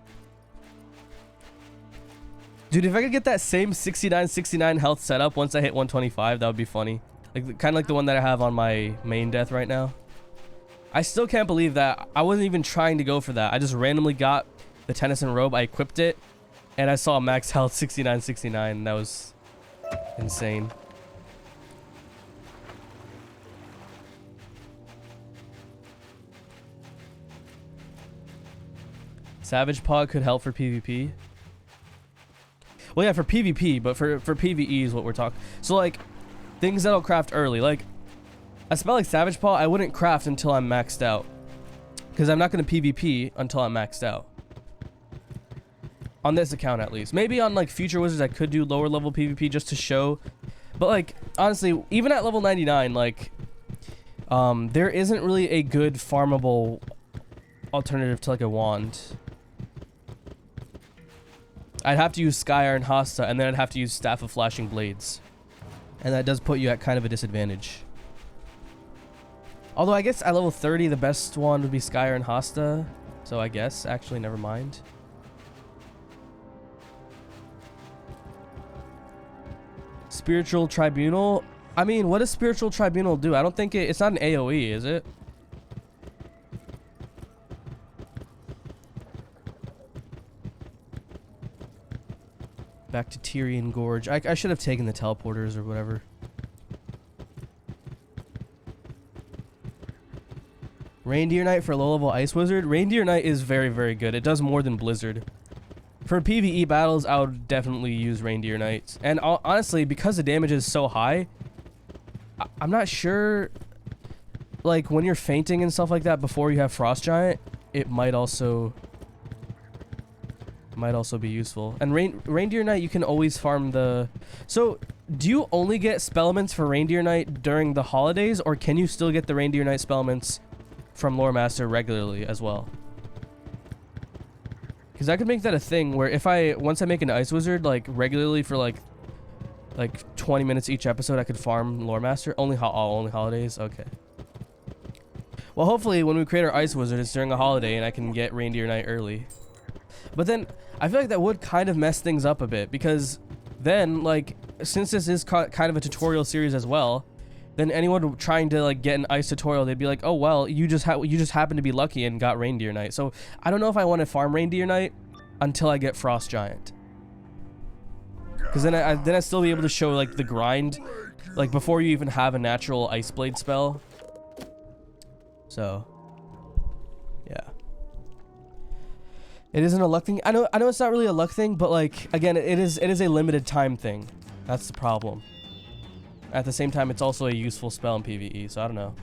Dude, if I could get that same 69 health setup once I hit 125, that would be funny. Like, kind of like the one that I have on my main death right now. I still can't believe that I wasn't even trying to go for that. I just randomly got the Tennyson robe, I equipped it, and I saw max health 69. That was insane. Savage Paw could help for PvP. Well, yeah, for PvP, but for PvE is what we're talking. So, like, things that'll craft early. Like, a spell like Savage Paw, I wouldn't craft until I'm maxed out. Because I'm not going to PvP until I'm maxed out. On this account, at least. Maybe on, like, future Wizards, I could do lower level PvP just to show. But, like, honestly, even at level 99, like, there isn't really a good farmable alternative to, like, a wand. I'd have to use Sky Iron Hasta, and then I'd have to use Staff of Flashing Blades. And that does put you at kind of a disadvantage. Although I guess at level 30, the best one would be Sky Iron Hasta. So I guess, actually, never mind. Spiritual Tribunal. I mean, what does Spiritual Tribunal do? I don't think it's not an AoE, is it? Back to Tyrian Gorge. I should have taken the teleporters or whatever. Reindeer Knight for low-level Ice Wizard. Reindeer Knight is very, very good. It does more than Blizzard. For PvE battles, I would definitely use Reindeer Knights. And honestly, because the damage is so high, I'm not sure, like, when you're fainting and stuff like that before you have Frost Giant, it might also be useful. And Reindeer Knight, you can always farm the... So, do you only get Spellaments for Reindeer Knight during the holidays, or can you still get the Reindeer Knight Spellaments from Lore Master regularly as well? Because I could make that a thing where if once I make an Ice Wizard, like, regularly for, like 20 minutes each episode, I could farm Lore Master. Only holidays? Okay. Well, hopefully, when we create our Ice Wizard, it's during a holiday, and I can get Reindeer Knight early. But then, I feel like that would kind of mess things up a bit, because then, like, since this is kind of a tutorial series as well, then anyone trying to, like, get an Ice tutorial, they'd be like, oh, well, you just happened to be lucky and got Reindeer Knight. So, I don't know if I want to farm Reindeer Knight until I get Frost Giant. Because then I still be able to show, like, the grind, like, before you even have a natural Ice Blade spell. So, yeah. It isn't a luck thing. I know it's not really a luck thing, but, like, again, it is a limited time thing. That's the problem. At the same time, it's also a useful spell in PvE, so I don't know.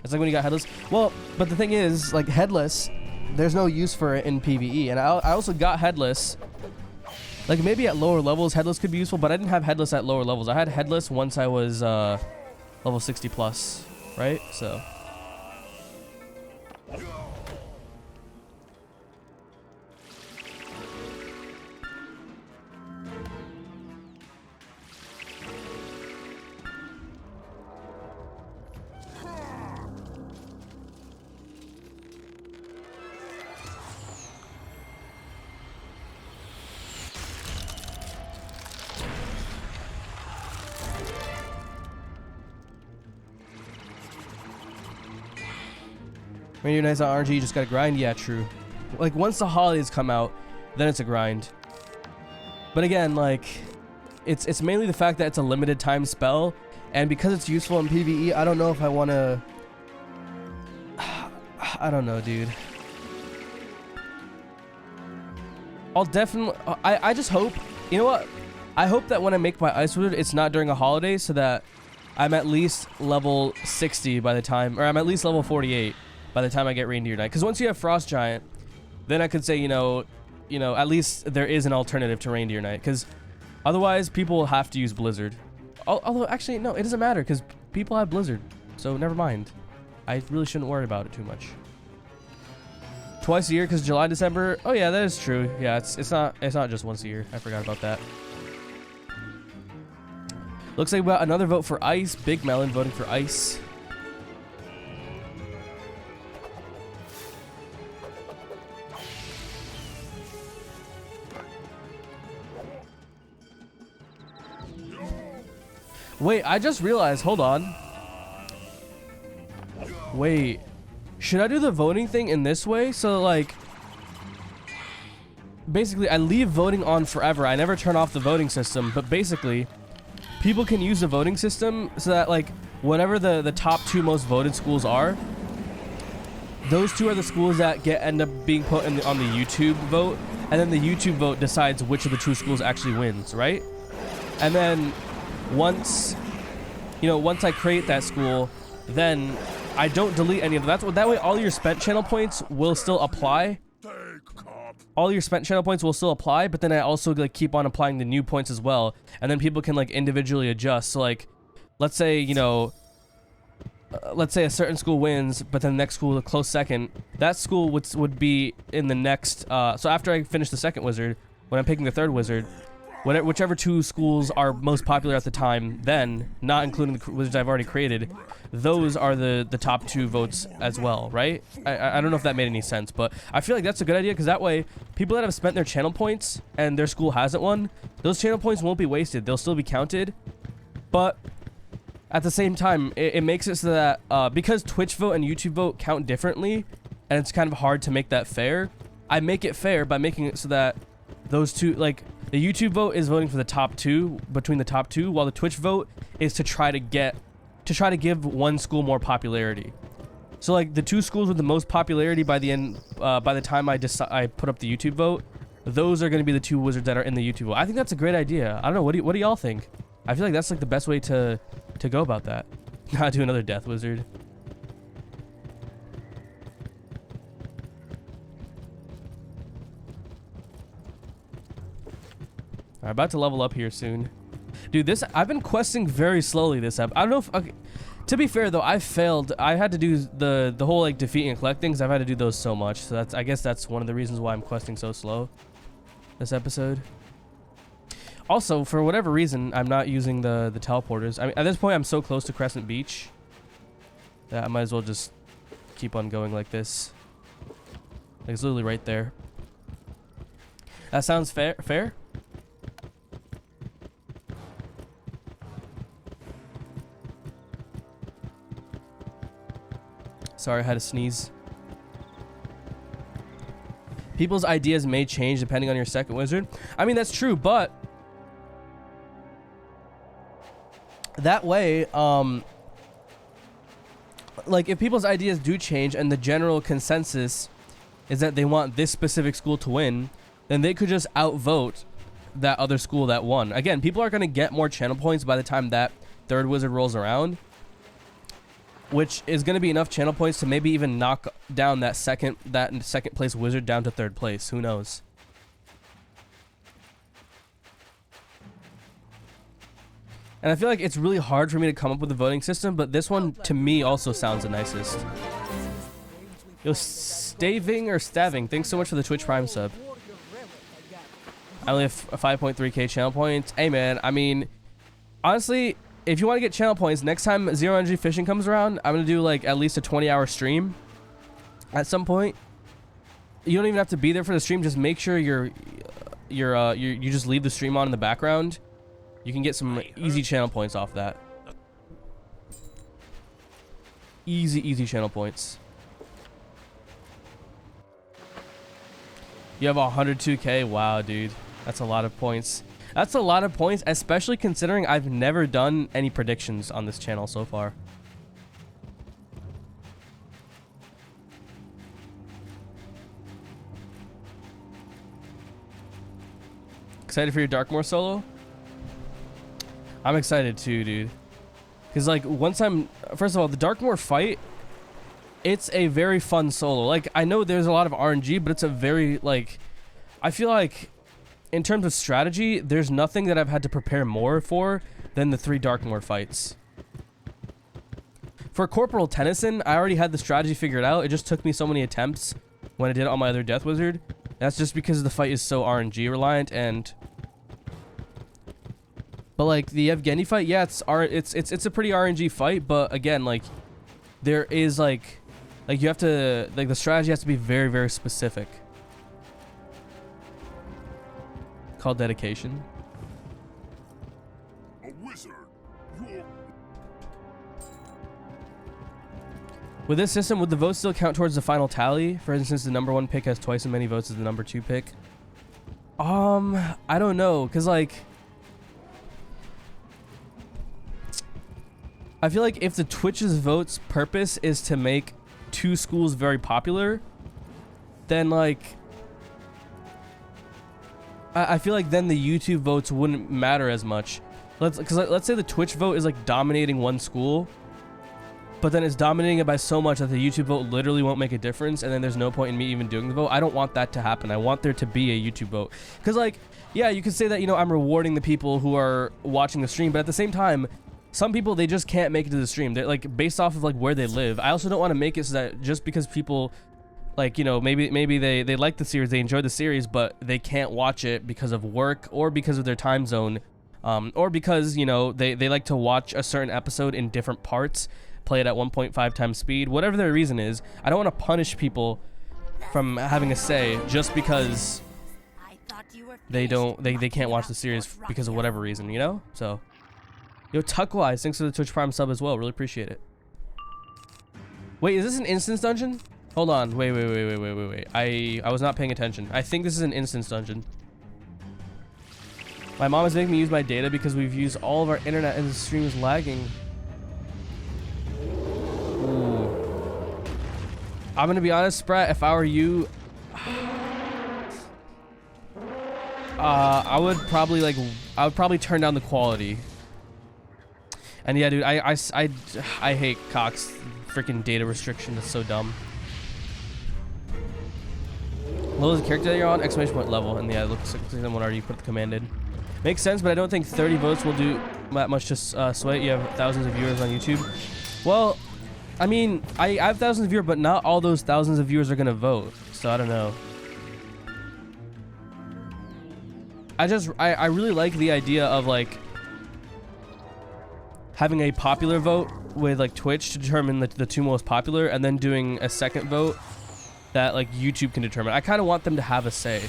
It's like when you got Headless. Well, but the thing is, like, Headless, there's no use for it in PvE. And I also got Headless. Like, maybe at lower levels, Headless could be useful, but I didn't have Headless at lower levels. I had Headless once I was level 60 plus, right? So... Reindeer Knight's on RNG, you just gotta grind? Yeah, true. Like, once the holidays come out, then it's a grind. But again, like, it's mainly the fact that it's a limited time spell, and because it's useful in PvE, I don't know if I want to... I don't know, dude. I'll definitely... I just hope... You know what? I hope that when I make my Ice Wizard, it's not during a holiday, so that I'm at least level 60 by the time... Or I'm at least level 48 by the time I get Reindeer Knight. Because once you have Frost Giant, then I could say, you know, at least there is an alternative to Reindeer Knight. Because otherwise, people will have to use Blizzard. Although, actually, no, it doesn't matter, because people have Blizzard. So, never mind. I really shouldn't worry about it too much. Twice a year, because July, December. Oh, yeah, that is true. Yeah, it's not just once a year. I forgot about that. Looks like we got another vote for Ice. Big Melon voting for Ice. Wait, I just realized, hold on. Wait, should I do the voting thing in this way? So like, basically I leave voting on forever. I never turn off the voting system, but basically people can use the voting system so that like whatever the top 2 most voted schools are, those 2 are the schools that end up being put on the YouTube vote, and then the YouTube vote decides which of the 2 schools actually wins, right? And then once I create that school, then I don't delete any of that. That way all your spent channel points will still apply. All your spent channel points will still apply, but then I also like keep on applying the new points as well, and then people can like individually adjust. So like, let's say let's say a certain school wins, but then the next school, a close second, that school would be in the next. So after I finish the second wizard, when I'm picking the third wizard, whichever 2 schools are most popular at the time, then not including the wizards I've already created, those are the top 2 votes as well, right? I don't know if that made any sense, but I feel like that's a good idea, because that way people that have spent their channel points and their school hasn't won, those channel points won't be wasted. They'll still be counted, but at the same time, it makes it so that because Twitch vote and YouTube vote count differently, and it's kind of hard to make that fair, I make it fair by making it so that those 2, like, the YouTube vote is voting for the top 2, between the top 2, while the Twitch vote is to try to give one school more popularity. So like the 2 schools with the most popularity by the time I put up the YouTube vote, those are going to be the 2 wizards that are in the YouTube vote. I think that's a great idea. I don't know, what do y'all think? I feel like that's like the best way to go about that. Not do another death wizard. I'm about to level up here soon. Dude, I've been questing very slowly this app. I don't know if, okay, to be fair though, I failed. I had to do the whole like defeat and collect things. I've had to do those so much. So I guess that's one of the reasons why I'm questing so slow this episode. Also, for whatever reason, I'm not using the teleporters. I mean, at this point, I'm so close to Crescent Beach that I might as well just keep on going like this. Like, it's literally right there. That sounds fair? Sorry, I had to sneeze. People's ideas may change depending on your second wizard. I mean, that's true, but that way, like, if people's ideas do change and the general consensus is that they want this specific school to win, then they could just outvote that other school that won. Again, people are going to get more channel points by the time that third wizard rolls around, which is going to be enough channel points to maybe even knock down that second place wizard down to third place. Who knows? And I feel like it's really hard for me to come up with a voting system, but this one to me also sounds the nicest. Yo, Staving or Staving, thanks so much for the Twitch Prime sub. I only have 5.3k channel points. Hey man, I mean, honestly, if you want to get channel points, next time Zero Energy Fishing comes around, I'm going to do like at least a 20-hour stream at some point. You don't even have to be there for the stream. Just make sure you just leave the stream on in the background. You can get some easy channel points off that. Easy channel points. You have 102k. Wow, dude. That's a lot of points. That's a lot of points, especially considering I've never done any predictions on this channel so far. Excited for your Darkmoor solo? I'm excited too, dude. Because, like, first of all, the Darkmoor fight, it's a very fun solo. Like, I know there's a lot of RNG, but it's a very, like, I feel like in terms of strategy, there's nothing that I've had to prepare more for than the 3 Darkmoor fights. For Corporal Tennyson, I already had the strategy figured out. It just took me so many attempts when I did it on my other Death Wizard. That's just because the fight is so RNG reliant, but like the Evgeny fight, yeah, it's a pretty RNG fight, but again, like there is like you have to, like, the strategy has to be very, very specific. Called dedication. A wizard With this system, would the votes still count towards the final tally? For instance, the number 1 pick has twice as many votes as the number 2 pick. I don't know, cause like, I feel like if the Twitch's votes purpose is to make 2 schools very popular, then like, I feel like then the YouTube votes wouldn't matter as much. Let's say the Twitch vote is like dominating 1 school, but then it's dominating it by so much that the YouTube vote literally won't make a difference, and then there's no point in me even doing the vote. I don't want that to happen. I want there to be a YouTube vote. Because, like, yeah, you could say that, you know, I'm rewarding the people who are watching the stream, but at the same time, some people, they just can't make it to the stream. They're, like, based off of, like, where they live. I also don't want to make it so that just because people, like, you know, maybe they like the series, they enjoy the series, but they can't watch it because of work or because of their time zone, or because, you know, they like to watch a certain episode in different parts, play it at 1.5 times speed, whatever their reason is. I don't want to punish people from having a say just because they can't watch the series because of whatever reason, you know? So, yo, Tuckwise, thanks for the Twitch Prime sub as well. Really appreciate it. Wait, is this an instance dungeon? Hold on. Wait. I was not paying attention. I think this is an instance dungeon. My mom is making me use my data because we've used all of our internet and the stream is lagging. Ooh. I'm gonna be honest, Sprat, if I were you, I would probably turn down the quality. And yeah, dude, I hate Cox freaking data restriction. It's so dumb. What was the character that you're on? Exclamation point level. And yeah, it looks like someone already put the command in. Makes sense, but I don't think 30 votes will do that much to sway. You have thousands of viewers on YouTube. Well, I mean, I have thousands of viewers, but not all those thousands of viewers are gonna vote. So I don't know. I really like the idea of like having a popular vote with like Twitch to determine the 2 most popular, and then doing a second vote that like YouTube can determine. I kind of want them to have a say.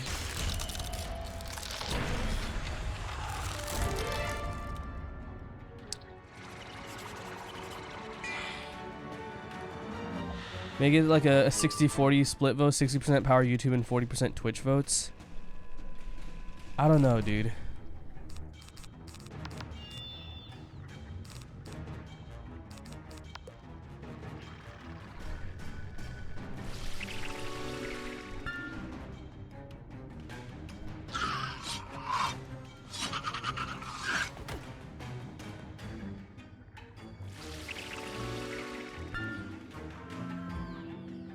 Make it like a 60-40 split vote, 60% power YouTube and 40% Twitch votes. I don't know, dude.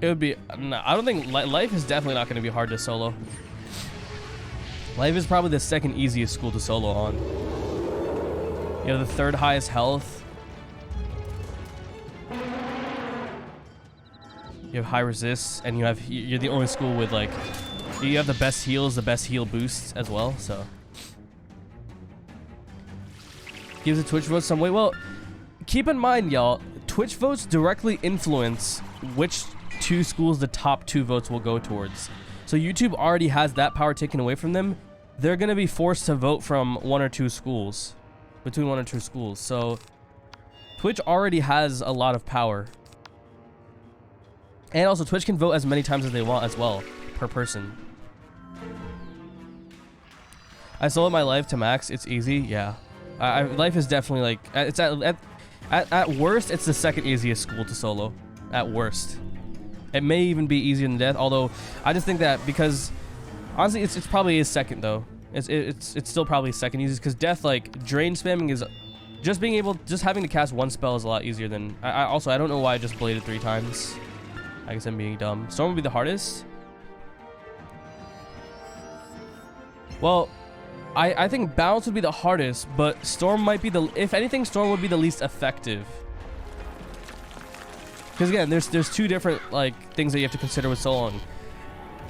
It would be, no, I don't think, life is definitely not going to be hard to solo. Life is probably the second easiest school to solo on. You have the 3rd highest health. You have high resists, and you're the only school with like, you have the best heals, the best heal boosts as well, so. Gives the Twitch votes some weight. Well, keep in mind, y'all, Twitch votes directly influence which 2 schools the top 2 votes will go towards. So YouTube already has that power taken away from them. They're going to be forced to vote from 1 or 2 schools, between 1 or 2 schools. So Twitch already has a lot of power. And also Twitch can vote as many times as they want as well, per person. I soloed my life to max. It's easy. Yeah. Life is definitely like, it's at worst, it's the second easiest school to solo. At worst. It may even be easier than death, although I just think that because honestly it's probably is second though. It's still probably second easiest because death, like drain spamming, is just having to cast 1 spell is a lot easier than I don't know why I just bladed 3 times. I guess I'm being dumb. Storm would be the hardest. Well, I think balance would be the hardest, but Storm might be if anything, Storm would be the least effective. Because again, there's 2 different like things that you have to consider with soloing.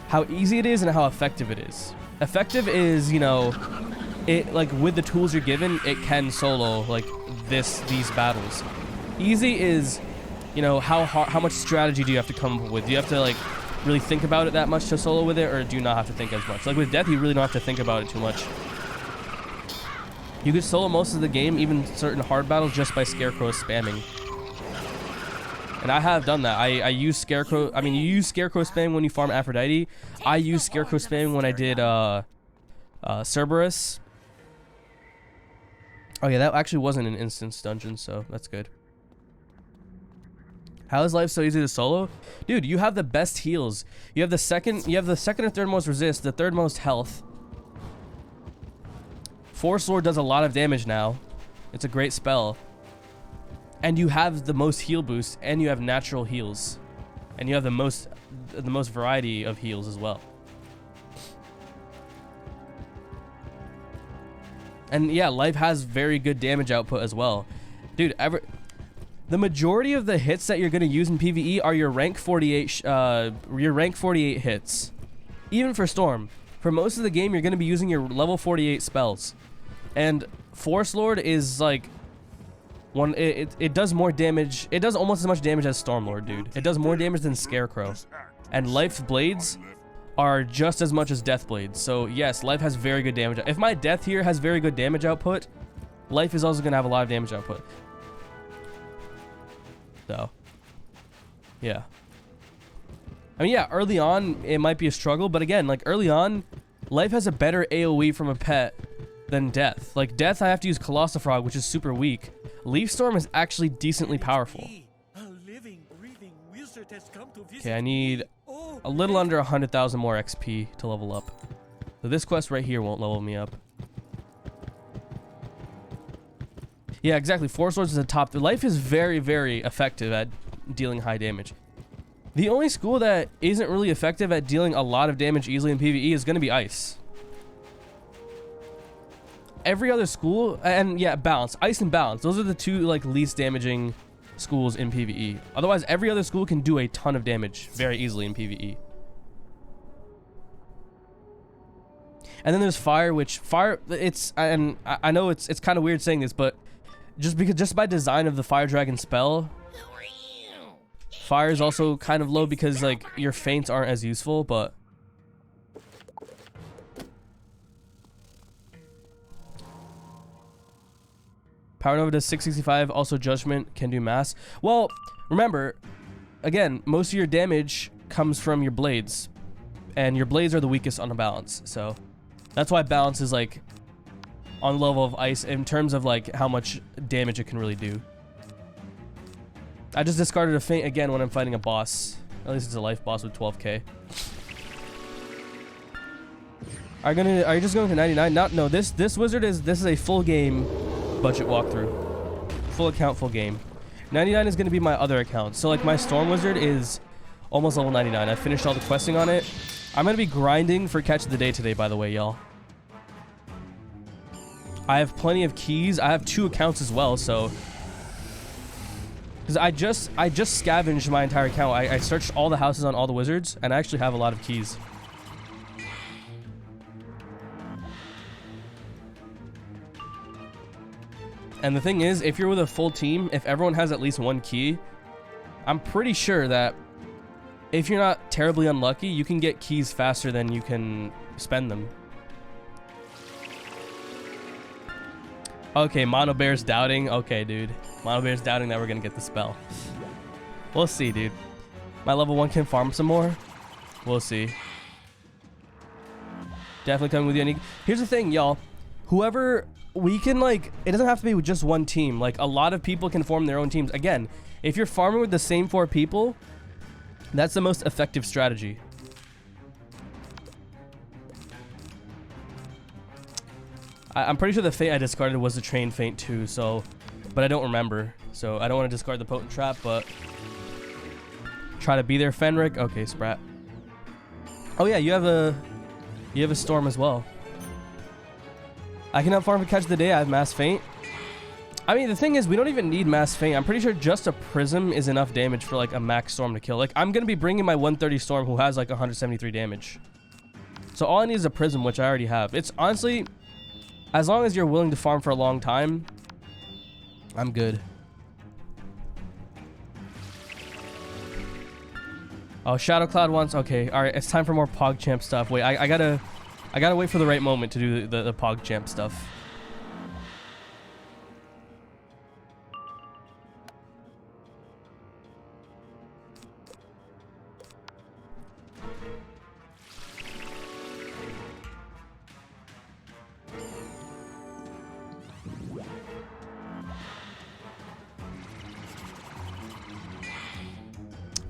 How easy it is and how effective it is. Effective is, you know, it like with the tools you're given, it can solo like these battles. Easy is, you know, how much strategy do you have to come up with? Do you have to like really think about it that much to solo with it, or do you not have to think as much? Like with death, you really don't have to think about it too much. You could solo most of the game, even certain hard battles, just by Scarecrow spamming. And I have done that. I use Scarecrow. I mean, you use Scarecrow spamming when you farm Aphrodite. I use Scarecrow spamming when I did Cerberus. Oh yeah, that actually wasn't an instance dungeon, so that's good. How is life so easy to solo? Dude, you have the best heals. You have the second or third most resist, the third most health. Force Lord does a lot of damage now. It's a great spell. And you have the most heal boost, and you have natural heals. And you have the most variety of heals as well. And yeah, life has very good damage output as well. Dude, the majority of the hits that you're going to use in PvE are your rank 48 hits. Even for Storm. For most of the game, you're going to be using your level 48 spells. And Force Lord is like it does more damage. It does almost as much damage as Stormlord, dude. It does more damage than Scarecrow. And Life's blades are just as much as Death blades. So yes, Life has very good damage. If my Death here has very good damage output, Life is also going to have a lot of damage output. So yeah. I mean, yeah, early on it might be a struggle, but again, like early on, Life has a better AoE from a pet than Death. Like Death, I have to use Colossal Frog, which is super weak. Leaf Storm is actually decently powerful. Okay, I need a little under 100,000 more XP to level up. So this quest right here won't level me up. Yeah, exactly. Force Lords is the top. Life is very, very effective at dealing high damage. The only school that isn't really effective at dealing a lot of damage easily in PvE is going to be Ice. Every other school, and yeah, Balance. Ice and Balance. Those are the two like least damaging schools in PvE. Otherwise, every other school can do a ton of damage very easily in PvE. And then there's Fire, which Fire, it's, and I know it's kind of weird saying this, but just by design of the Fire Dragon spell, Fire is also kind of low because like your feints aren't as useful, but Power Nova does 665, also Judgment can do mass. Well, remember, again, most of your damage comes from your blades, and your blades are the weakest on the Balance, so that's why Balance is like on the level of Ice in terms of like how much damage it can really do. I just discarded a feint again when I'm fighting a boss. At least it's a life boss with 12k. Are you just going to 99? No, this wizard is a full game budget walkthrough. Full account, full game. 99 is going to be my other account. So like my Storm Wizard is almost level 99. I finished all the questing on it. I'm going to be grinding for Catch of the Day today, by the way, y'all. I have plenty of keys. I have 2 accounts as well, so because I just scavenged my entire account. I searched all the houses on all the wizards, and I actually have a lot of keys. And the thing is, if you're with a full team, if everyone has at least 1 key, I'm pretty sure that if you're not terribly unlucky, you can get keys faster than you can spend them. Okay, Mono Bear's doubting. Okay, dude. Mono Bear's doubting that we're gonna get the spell. We'll see, dude. My level 1 can farm some more. We'll see. Definitely coming with you. Here's the thing, y'all. Whoever... We can, like, it doesn't have to be with just one team. Like, a lot of people can form their own teams. Again, if you're farming with the same 4 people, that's the most effective strategy. I'm pretty sure the feint I discarded was the train feint too, so, but I don't remember. So I don't want to discard the potent trap, but try to be there, Fenric. Okay, Sprat. Oh yeah, you have a Storm as well. I cannot farm for Catch of the Day. I have Mass Feint. I mean, the thing is, we don't even need Mass Feint. I'm pretty sure just a Prism is enough damage for, like, a max Storm to kill. Like, I'm going to be bringing my 130 Storm who has, like, 173 damage. So all I need is a Prism, which I already have. It's, honestly, as long as you're willing to farm for a long time, I'm good. Oh, Shadow Cloud wants... Okay, alright, it's time for more PogChamp stuff. Wait, I gotta wait for the right moment to do the PogChamp stuff.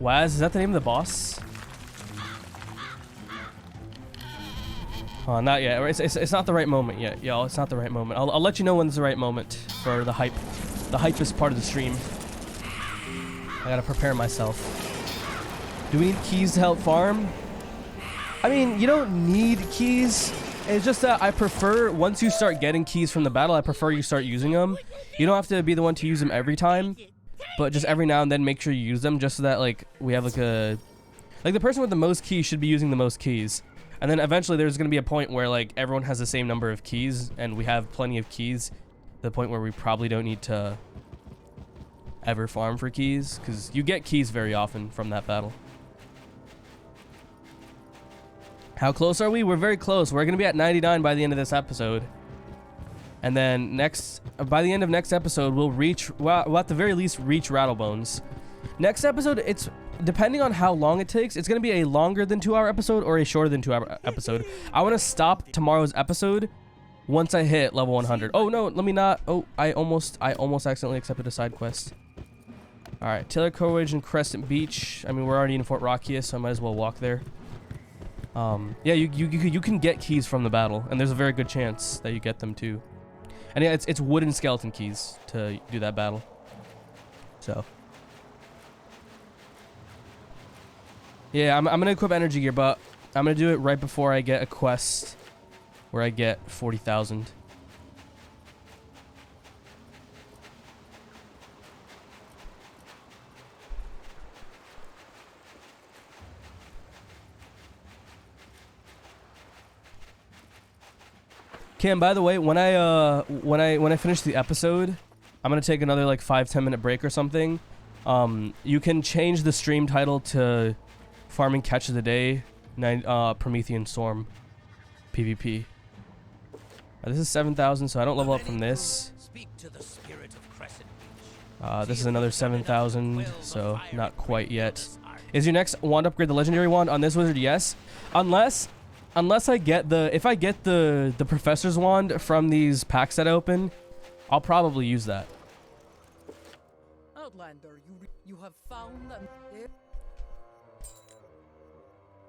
Waz, is that the name of the boss? Oh, not yet. It's not the right moment yet, y'all. It's not the right moment. I'll let you know when it's the right moment for the hype. The hypest part of the stream. I gotta prepare myself. Do we need keys to help farm? I mean, you don't need keys. It's just that I prefer, once you start getting keys from the battle, I prefer you start using them. You don't have to be the one to use them every time, but just every now and then make sure you use them, just so that, like, we have, like, a... Like, the person with the most keys should be using the most keys. And then eventually there's going to be a point where, like, everyone has the same number of keys, and we have plenty of keys, to the point where we probably don't need to ever farm for keys, because you get keys very often from that battle. How close are we? We're very close. We're going to be at 99 by the end of this episode. And then by the end of next episode, we'll at the very least reach Rattlebones. Next episode, it's depending on how long it takes, it's going to be a longer than 2 hour episode or a shorter than 2 hour episode. I want to stop tomorrow's episode once I hit level 100. Oh no, let me not. Oh, I almost accidentally accepted a side quest. All right, Taylor Courage and Crescent Beach. I mean, we're already in Fort Rockius, so I might as well walk there. Yeah, you can get keys from the battle, and there's a very good chance that you get them too. And yeah, it's wooden skeleton keys to do that battle. So yeah, I'm gonna equip energy gear, but I'm gonna do it right before I get a quest where I get 40,000. Cam, by the way, when I finish the episode, I'm gonna take another like 5-10 minute break or something. You can change the stream title to Farming Catch of the Day, Promethean Storm, PvP. This is 7,000, so I don't level up from this. Speak to the spirit of Crescent. This is another 7,000, so not quite yet. Is your next wand upgrade the legendary wand on this wizard? Yes, unless I get if I get the professor's wand from these packs that I open, I'll probably use that. Outlander, you have found them.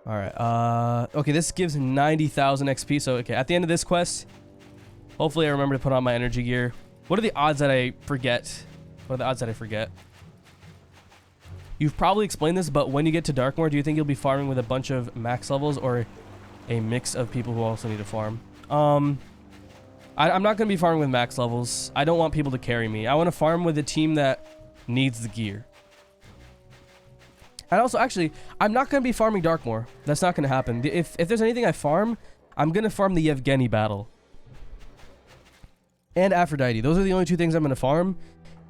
All right. Okay, this gives 90,000 XP. So okay, at the end of this quest, hopefully I remember to put on my energy gear. What are the odds that I forget? What are the odds that I forget? You've probably explained this, but when you get to Darkmoor, do you think you'll be farming with a bunch of max levels or a mix of people who also need to farm? I'm not going to be farming with max levels. I don't want people to carry me. I want to farm with a team that needs the gear. And also, actually, I'm not going to be farming Darkmoor. That's not going to happen. If there's anything I farm, I'm going to farm the Yevgeny battle. And Aphrodite. Those are the only two things I'm going to farm.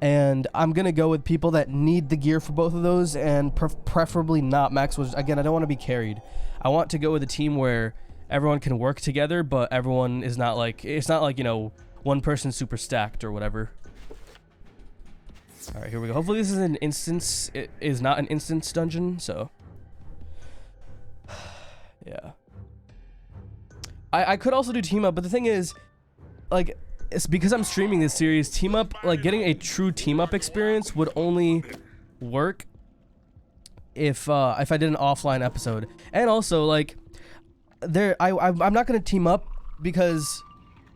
And I'm going to go with people that need the gear for both of those, and preferably not max. Again, I don't want to be carried. I want to go with a team where everyone can work together, but everyone is not like, it's not like, you know, one person super stacked or whatever. All right, here we go. Hopefully this is an instance. It is not an instance dungeon, so yeah. I could also do team up, but the thing is, like, it's because I'm streaming this series, team up, like getting a true team up experience would only work if I did an offline episode. And also, like, I'm not gonna team up because,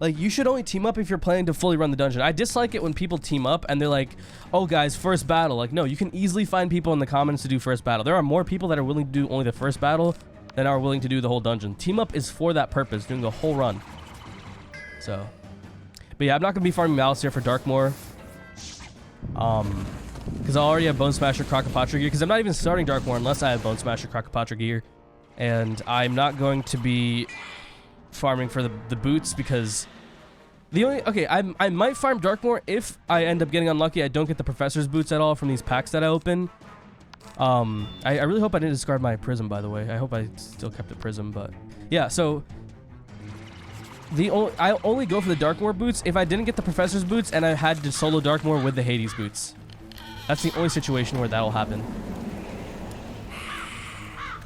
like, you should only team up if you're planning to fully run the dungeon. I dislike it when people team up and they're like, oh guys, first battle. Like, no, you can easily find people in the comments to do first battle. There are more people that are willing to do only the first battle than are willing to do the whole dungeon. Team up is for that purpose, doing the whole run. So, but yeah, I'm not gonna be farming Malice here for Darkmoor. Because I already have Bone Smasher Crocopatra gear, because I'm not even starting Darkmoor unless I have Bone Smasher Crocopatra gear. And I'm not going to be farming for the boots, because I might farm Darkmoor if I end up getting unlucky. I don't get the professor's boots at all from these packs that I open. I really hope I didn't discard my prism, by the way. I hope I still kept the prism, but yeah, so I only go for the Darkmoor boots if I didn't get the professor's boots and I had to solo Darkmoor with the Hades boots. That's the only situation where that'll happen.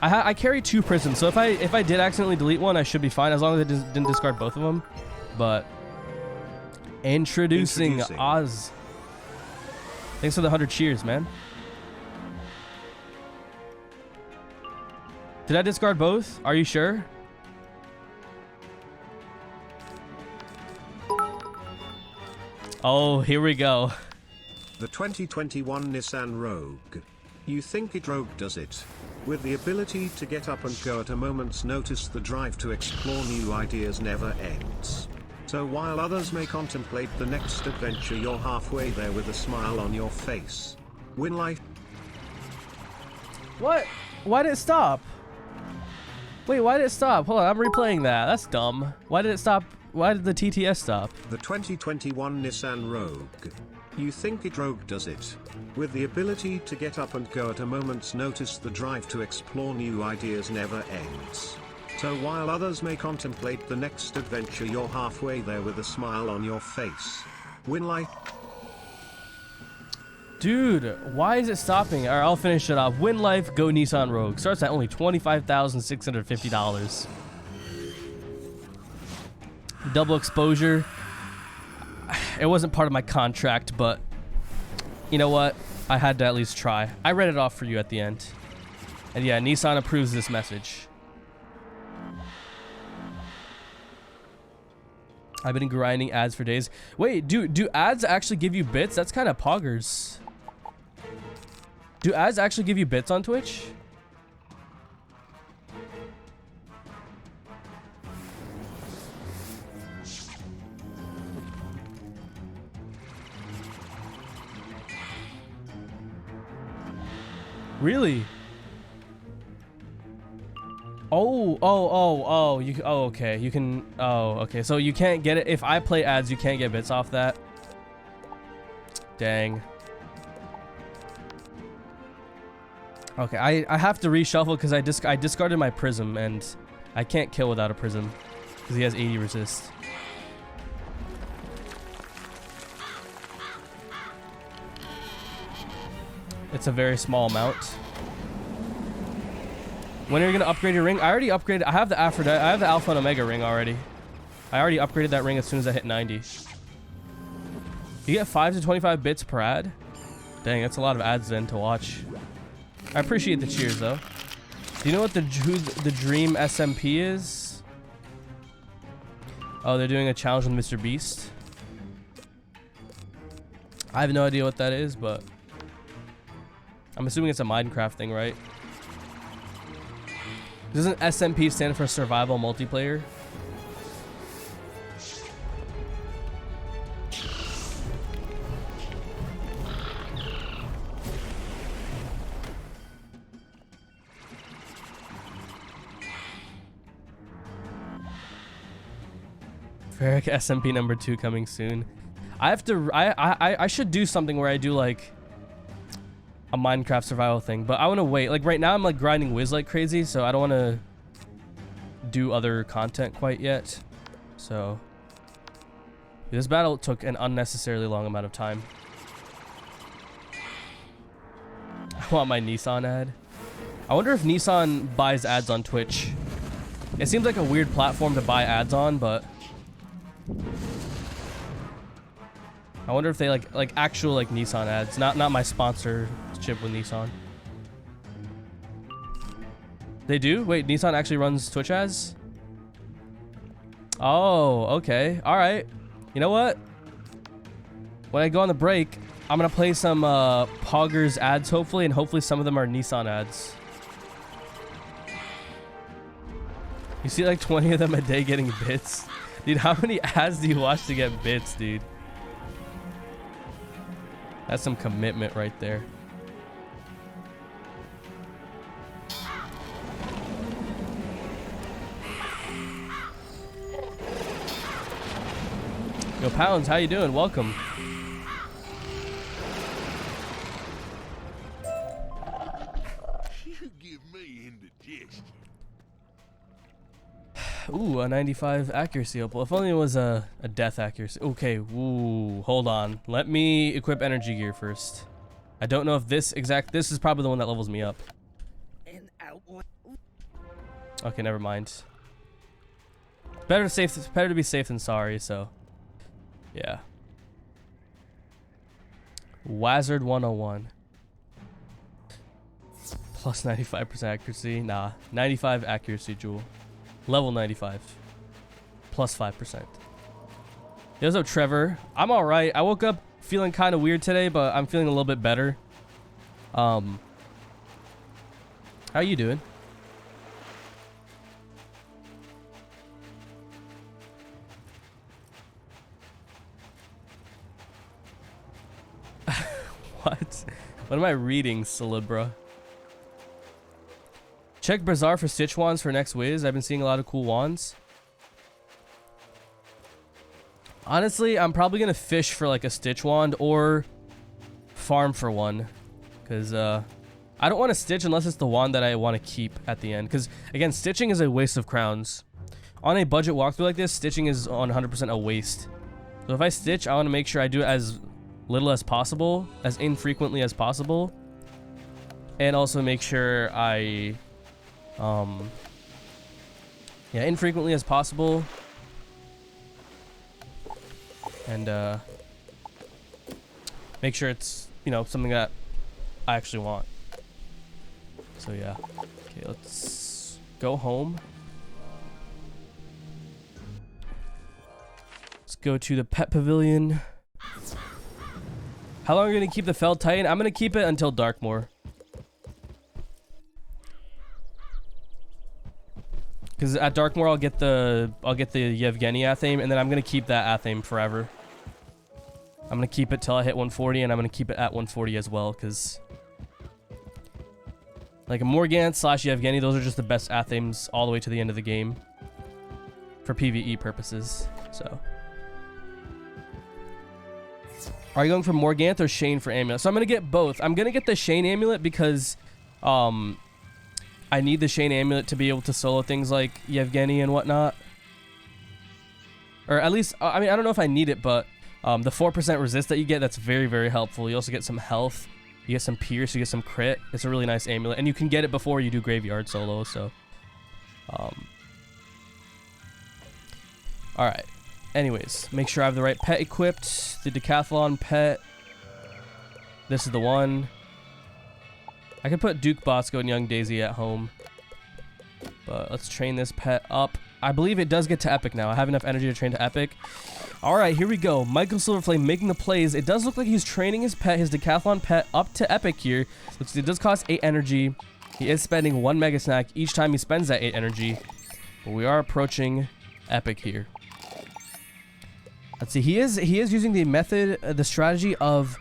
I carry 2 prisms, so if I did accidentally delete one, I should be fine as long as I didn't discard both of them. But introducing Oz. Thanks for the 100 cheers, man. Did I discard both? Are you sure? Oh, here we go. The 2021 Nissan Rogue. You think it Rogue does it? With the ability to get up and go at a moment's notice, the drive to explore new ideas never ends. So while others may contemplate the next adventure, you're halfway there with a smile on your face. Win life. What? Why did it stop? Wait, why did it stop? Hold on, I'm replaying that. That's dumb. Why did it stop? Why did the TTS stop? The 2021 Nissan Rogue. You think it Rogue does it? With the ability to get up and go at a moment's notice, the drive to explore new ideas never ends. So while others may contemplate the next adventure, you're halfway there with a smile on your face. Win life. Dude, why is it stopping? Alright, I'll finish it off. Win life, go Nissan Rogue. Starts at only $25,650. Double exposure. It wasn't part of my contract, but you know what? I had to at least try. I read it off for you at the end. And yeah, Nissan approves this message. I've been grinding ads for days. Wait, do ads actually give you bits? That's kind of poggers. Do ads actually give you bits on Twitch? Really? Oh, okay. You can, okay. So you can't get it. If I play ads, you can't get bits off that. Dang. Okay, I have to reshuffle because I discarded my prism and I can't kill without a prism because he has 80 resist. It's a very small amount. When are you gonna upgrade your ring? I already upgraded. I have the Aphrodite. I have the Alpha and Omega ring already. I already upgraded that ring as soon as I hit 90. You get 5 to 25 bits per ad. Dang, that's a lot of ads then to watch. I appreciate the cheers though. Do you know what who the Dream SMP is? Oh, they're doing a challenge with Mr. Beast. I have no idea what that is, but I'm assuming it's a Minecraft thing, right? Doesn't SMP stand for Survival Multiplayer? Ferric SMP number 2 coming soon. I have to. I should do something where I do like a Minecraft survival thing, but I want to wait. Like right now I'm like grinding Wiz like crazy, so I don't want to do other content quite yet. So this battle took an unnecessarily long amount of time. I want my Nissan ad. I wonder if Nissan buys ads on Twitch. It seems like a weird platform to buy ads on, but I wonder if they like actual like Nissan ads, not my sponsorship with Nissan. They do? Wait, Nissan actually runs Twitch ads? Oh, okay. All right. You know what? When I go on the break, I'm gonna play some Poggers ads hopefully, and hopefully some of them are Nissan ads. You see like 20 of them a day getting bits? Dude, how many ads do you watch to get bits, dude? That's some commitment right there. Yo, Pounds, how you doing? Welcome. You give me indigestion. Ooh, a 95 accuracy opal. If only it was a death accuracy. Okay, ooh, hold on. Let me equip energy gear first. I don't know if this is probably the one that levels me up. Okay, never mind. Better to be safe than sorry, so yeah. Wizard101. Plus 95% accuracy. Nah, 95 accuracy, Jewel. Level 95. Plus 5%. Hey, what's up, Trevor? I'm alright. I woke up feeling kind of weird today, but I'm feeling a little bit better. How you doing? What? What am I reading, Celebra? Check Bazaar for Stitch Wands for next Wiz. I've been seeing a lot of cool wands. Honestly, I'm probably going to fish for like a Stitch Wand or farm for one. Because I don't want to stitch unless it's the wand that I want to keep at the end. Because, again, stitching is a waste of crowns. On a budget walkthrough like this, stitching is 100% a waste. So if I stitch, I want to make sure I do it as little as possible, as infrequently as possible. And also make sure I... yeah, infrequently as possible. And make sure it's, you know, something that I actually want. So yeah. Okay, let's go home. Let's go to the pet pavilion. How long are you gonna keep the Fell Titan? I'm gonna keep it until Darkmoor. Because at Darkmoor I'll get the Yevgeny Athame, and then I'm gonna keep that Athame forever. I'm gonna keep it till I hit 140, and I'm gonna keep it at 140 as well, because like a Morgant / Yevgeny, those are just the best Athames all the way to the end of the game for PvE purposes. So, are you going for Morgant or Shane for Amulet? So I'm gonna get both. I'm gonna get the Shane Amulet because I need the Shane Amulet to be able to solo things like Yevgeny and whatnot. Or at least, I mean, I don't know if I need it, but the 4% resist that you get, that's very, very helpful. You also get some health. You get some pierce. You get some crit. It's a really nice amulet. And you can get it before you do Graveyard solo, so... Alright. Anyways, make sure I have the right pet equipped. The Decathlon pet. This is the one. I could put Duke Bosco and Young Daisy at home. But let's train this pet up. I believe it does get to Epic now. I have enough energy to train to Epic. Alright, here we go. Michael Silverflame making the plays. It does look like he's training his pet, his Decathlon pet, up to Epic here. It does cost 8 energy. He is spending 1 Mega Snack each time he spends that 8 energy. But we are approaching Epic here. Let's see. He is using the method, the strategy of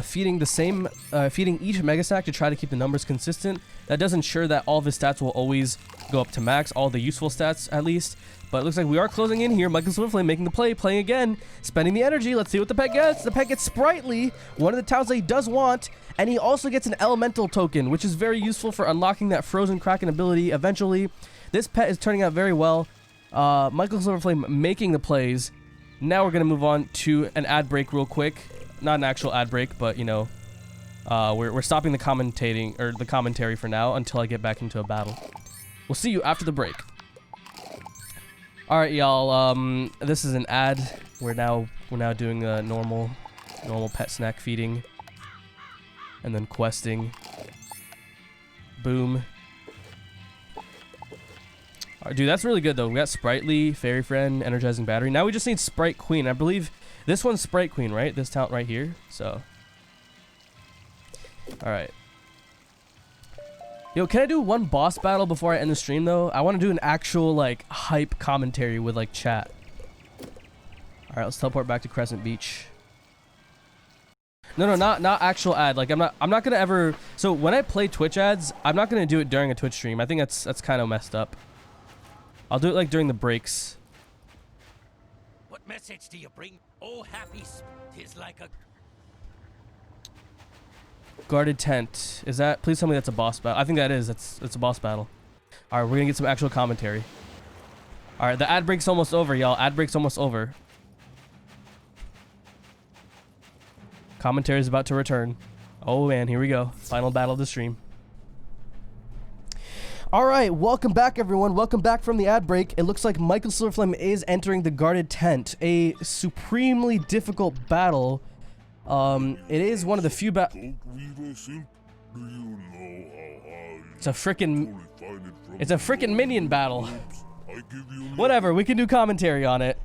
feeding each Mega Snack to try to keep the numbers consistent. That does ensure that all of his stats will always go up to max, all the useful stats at least. But it looks like we are closing in here. Michael Silverflame making the play, playing again, spending the energy. Let's see what the pet gets. The pet gets Sprightly, one of the towns that he does want, and he also gets an Elemental token, which is very useful for unlocking that Frozen Kraken ability eventually. This pet is turning out very well. Michael Silverflame making the plays. Now we're going to move on to an ad break real quick. Not an actual ad break, but, you know, we're stopping the commentating, or the commentary for now until I get back into a battle. We'll see you after the break. Alright, y'all, this is an ad. We're now doing a normal pet snack feeding. And then questing. Boom. Alright, dude, that's really good, though. We got Sprightly, Fairy Friend, Energizing Battery. Now we just need Sprite Queen. I believe this one's Sprite Queen, right? This talent right here. So. Alright. Yo, can I do one boss battle before I end the stream, though? I want to do an actual, like, hype commentary with, like, chat. Alright, let's teleport back to Crescent Beach. No, not actual ad. Like, I'm not gonna ever... So, when I play Twitch ads, I'm not gonna do it during a Twitch stream. I think that's kind of messed up. I'll do it, like, during the breaks. What message do you bring? Oh, happy is like a... Guarded tent. Is that... Please tell me that's a boss battle. I think that is. It's a boss battle. Alright, we're gonna get some actual commentary. Alright, the ad break's almost over, y'all. Ad break's almost over. Commentary is about to return. Oh, man. Here we go. Final battle of the stream. Alright, welcome back, everyone. Welcome back from the ad break. It looks like Michael Silverflame is entering the Guarded Tent. A supremely difficult battle. It is one of the few Do you know how hard It's a freaking you find it from it's a freaking minion battle. I give you Whatever, we can do commentary on it.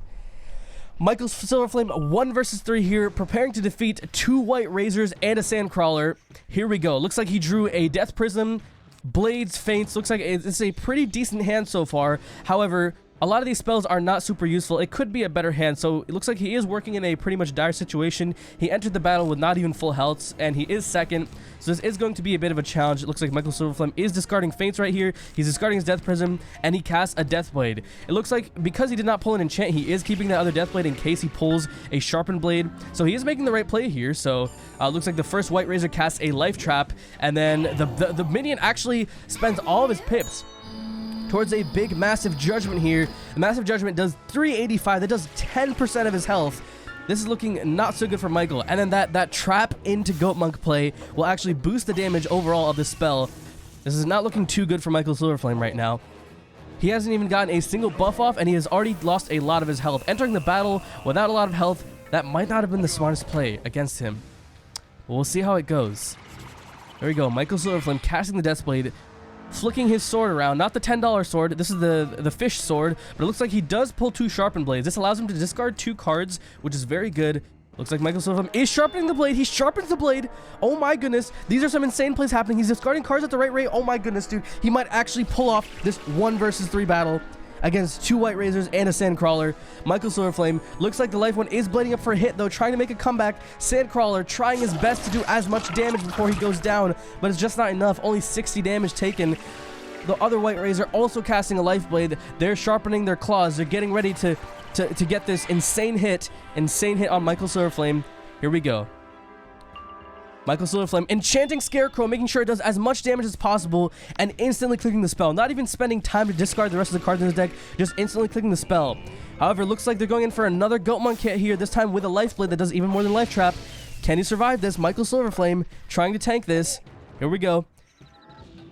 Michael Silverflame 1 versus 3 here, preparing to defeat 2 White Razors and a Sandcrawler. Here we go. Looks like he drew a Death Prism, Blades, Feints. Looks like it's a pretty decent hand so far. However, a lot of these spells are not super useful. It could be a better hand, so it looks like he is working in a pretty much dire situation. He entered the battle with not even full health, and he is second, so this is going to be a bit of a challenge. It looks like Michael Silverflame is discarding Feints right here. He's discarding his Death Prism, and he casts a Death Blade. It looks like because he did not pull an enchant, he is keeping that other Death Blade in case he pulls a Sharpened Blade, so he is making the right play here. So looks like the first White Razor casts a Life Trap, and then the minion actually spends all of his pips towards a big massive judgment here. The massive judgment does 385. That does 10% of his health. This is looking not so good for Michael. And then that trap into Goat Monk play will actually boost the damage overall of this spell. This is not looking too good for Michael Silverflame right now. He hasn't even gotten a single buff off, and he has already lost a lot of his health. Entering the battle without a lot of health, that might not have been the smartest play against him. But we'll see how it goes. There we go. Michael Silverflame casting the Death Blade, flicking his sword around. Not the $10 sword. This is the fish sword. But it looks like he does pull 2 Sharpened Blades. This allows him to discard 2 cards, which is very good. Looks like Michael Silverflame is sharpening the blade. He sharpens the blade. Oh my goodness. These are some insane plays happening. He's discarding cards at the right rate. Oh my goodness, dude. He might actually pull off this 1 versus 3 battle against 2 White Razors and a Sandcrawler. Michael Silverflame looks like the life one is blading up for a hit, though, trying to make a comeback. Sandcrawler trying his best to do as much damage before he goes down, but it's just not enough. Only 60 damage taken. The other White Razor also casting a Life Blade. They're sharpening their claws. They're getting ready to get this insane hit on Michael Silverflame. Here we go. Michael Silverflame enchanting Scarecrow, making sure it does as much damage as possible, and instantly clicking the spell. Not even spending time to discard the rest of the cards in his deck, just instantly clicking the spell. However, it looks like they're going in for another Goat Monk hit here, this time with a Life Blade that does even more than Life Trap. Can he survive this? Michael Silverflame trying to tank this. Here we go.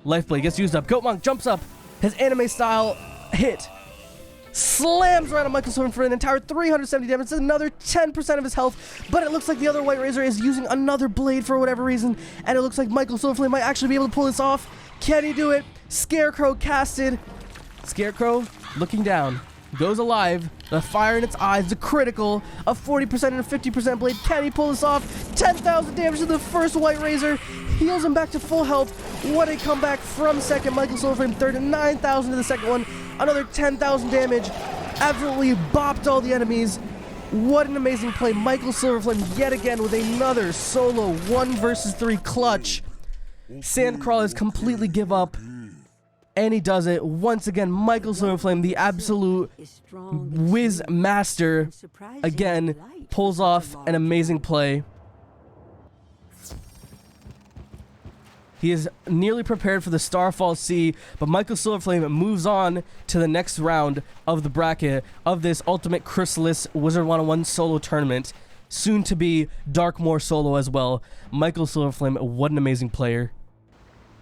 Life Blade gets used up. Goat Monk jumps up. His anime style hit slams right on Michael Silverflame for an entire 370 damage. It's another 10% of his health, but it looks like the other White Razor is using another blade for whatever reason, and it looks like Michael Silverflame might actually be able to pull this off. Can he do it? Scarecrow casted. Scarecrow looking down. Goes alive. The fire in its eyes. The critical. A 40% and a 50% blade. Can he pull this off? 10,000 damage to the first White Razor. Heals him back to full health. What a comeback from second. Michael Silverflame third, and 9,000 to the second one. Another 10,000 damage. Absolutely bopped all the enemies. What an amazing play. Michael Silverflame yet again with another solo 1 versus 3 clutch. Sandcrawlers completely give up. And he does it once again. Michael Silverflame, the absolute whiz master, again pulls off an amazing play. He is nearly prepared for the Starfall Sea, but Michael Silverflame moves on to the next round of the bracket of this Ultimate Chrysalis Wizard101 solo tournament, soon to be Darkmoor solo as well. Michael Silverflame, what an amazing player.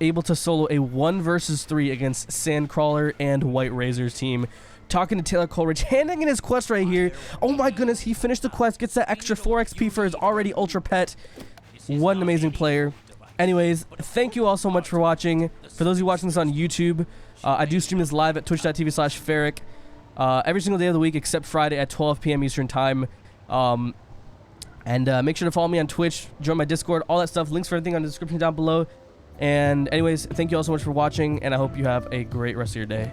Able to solo a 1 versus 3 against Sandcrawler and White Razor's team. Talking to Taylor Coleridge, handing in his quest right here. Oh my goodness, he finished the quest, gets that extra 4 XP for his already Ultra Pet. What an amazing player. Anyways, thank you all so much for watching. For those of you watching this on YouTube, I do stream this live at twitch.tv/ferric every single day of the week except Friday at 12 p.m. Eastern Time. And make sure to follow me on Twitch, join my Discord, all that stuff. Links for everything on the description down below. And anyways, thank you all so much for watching, and I hope you have a great rest of your day.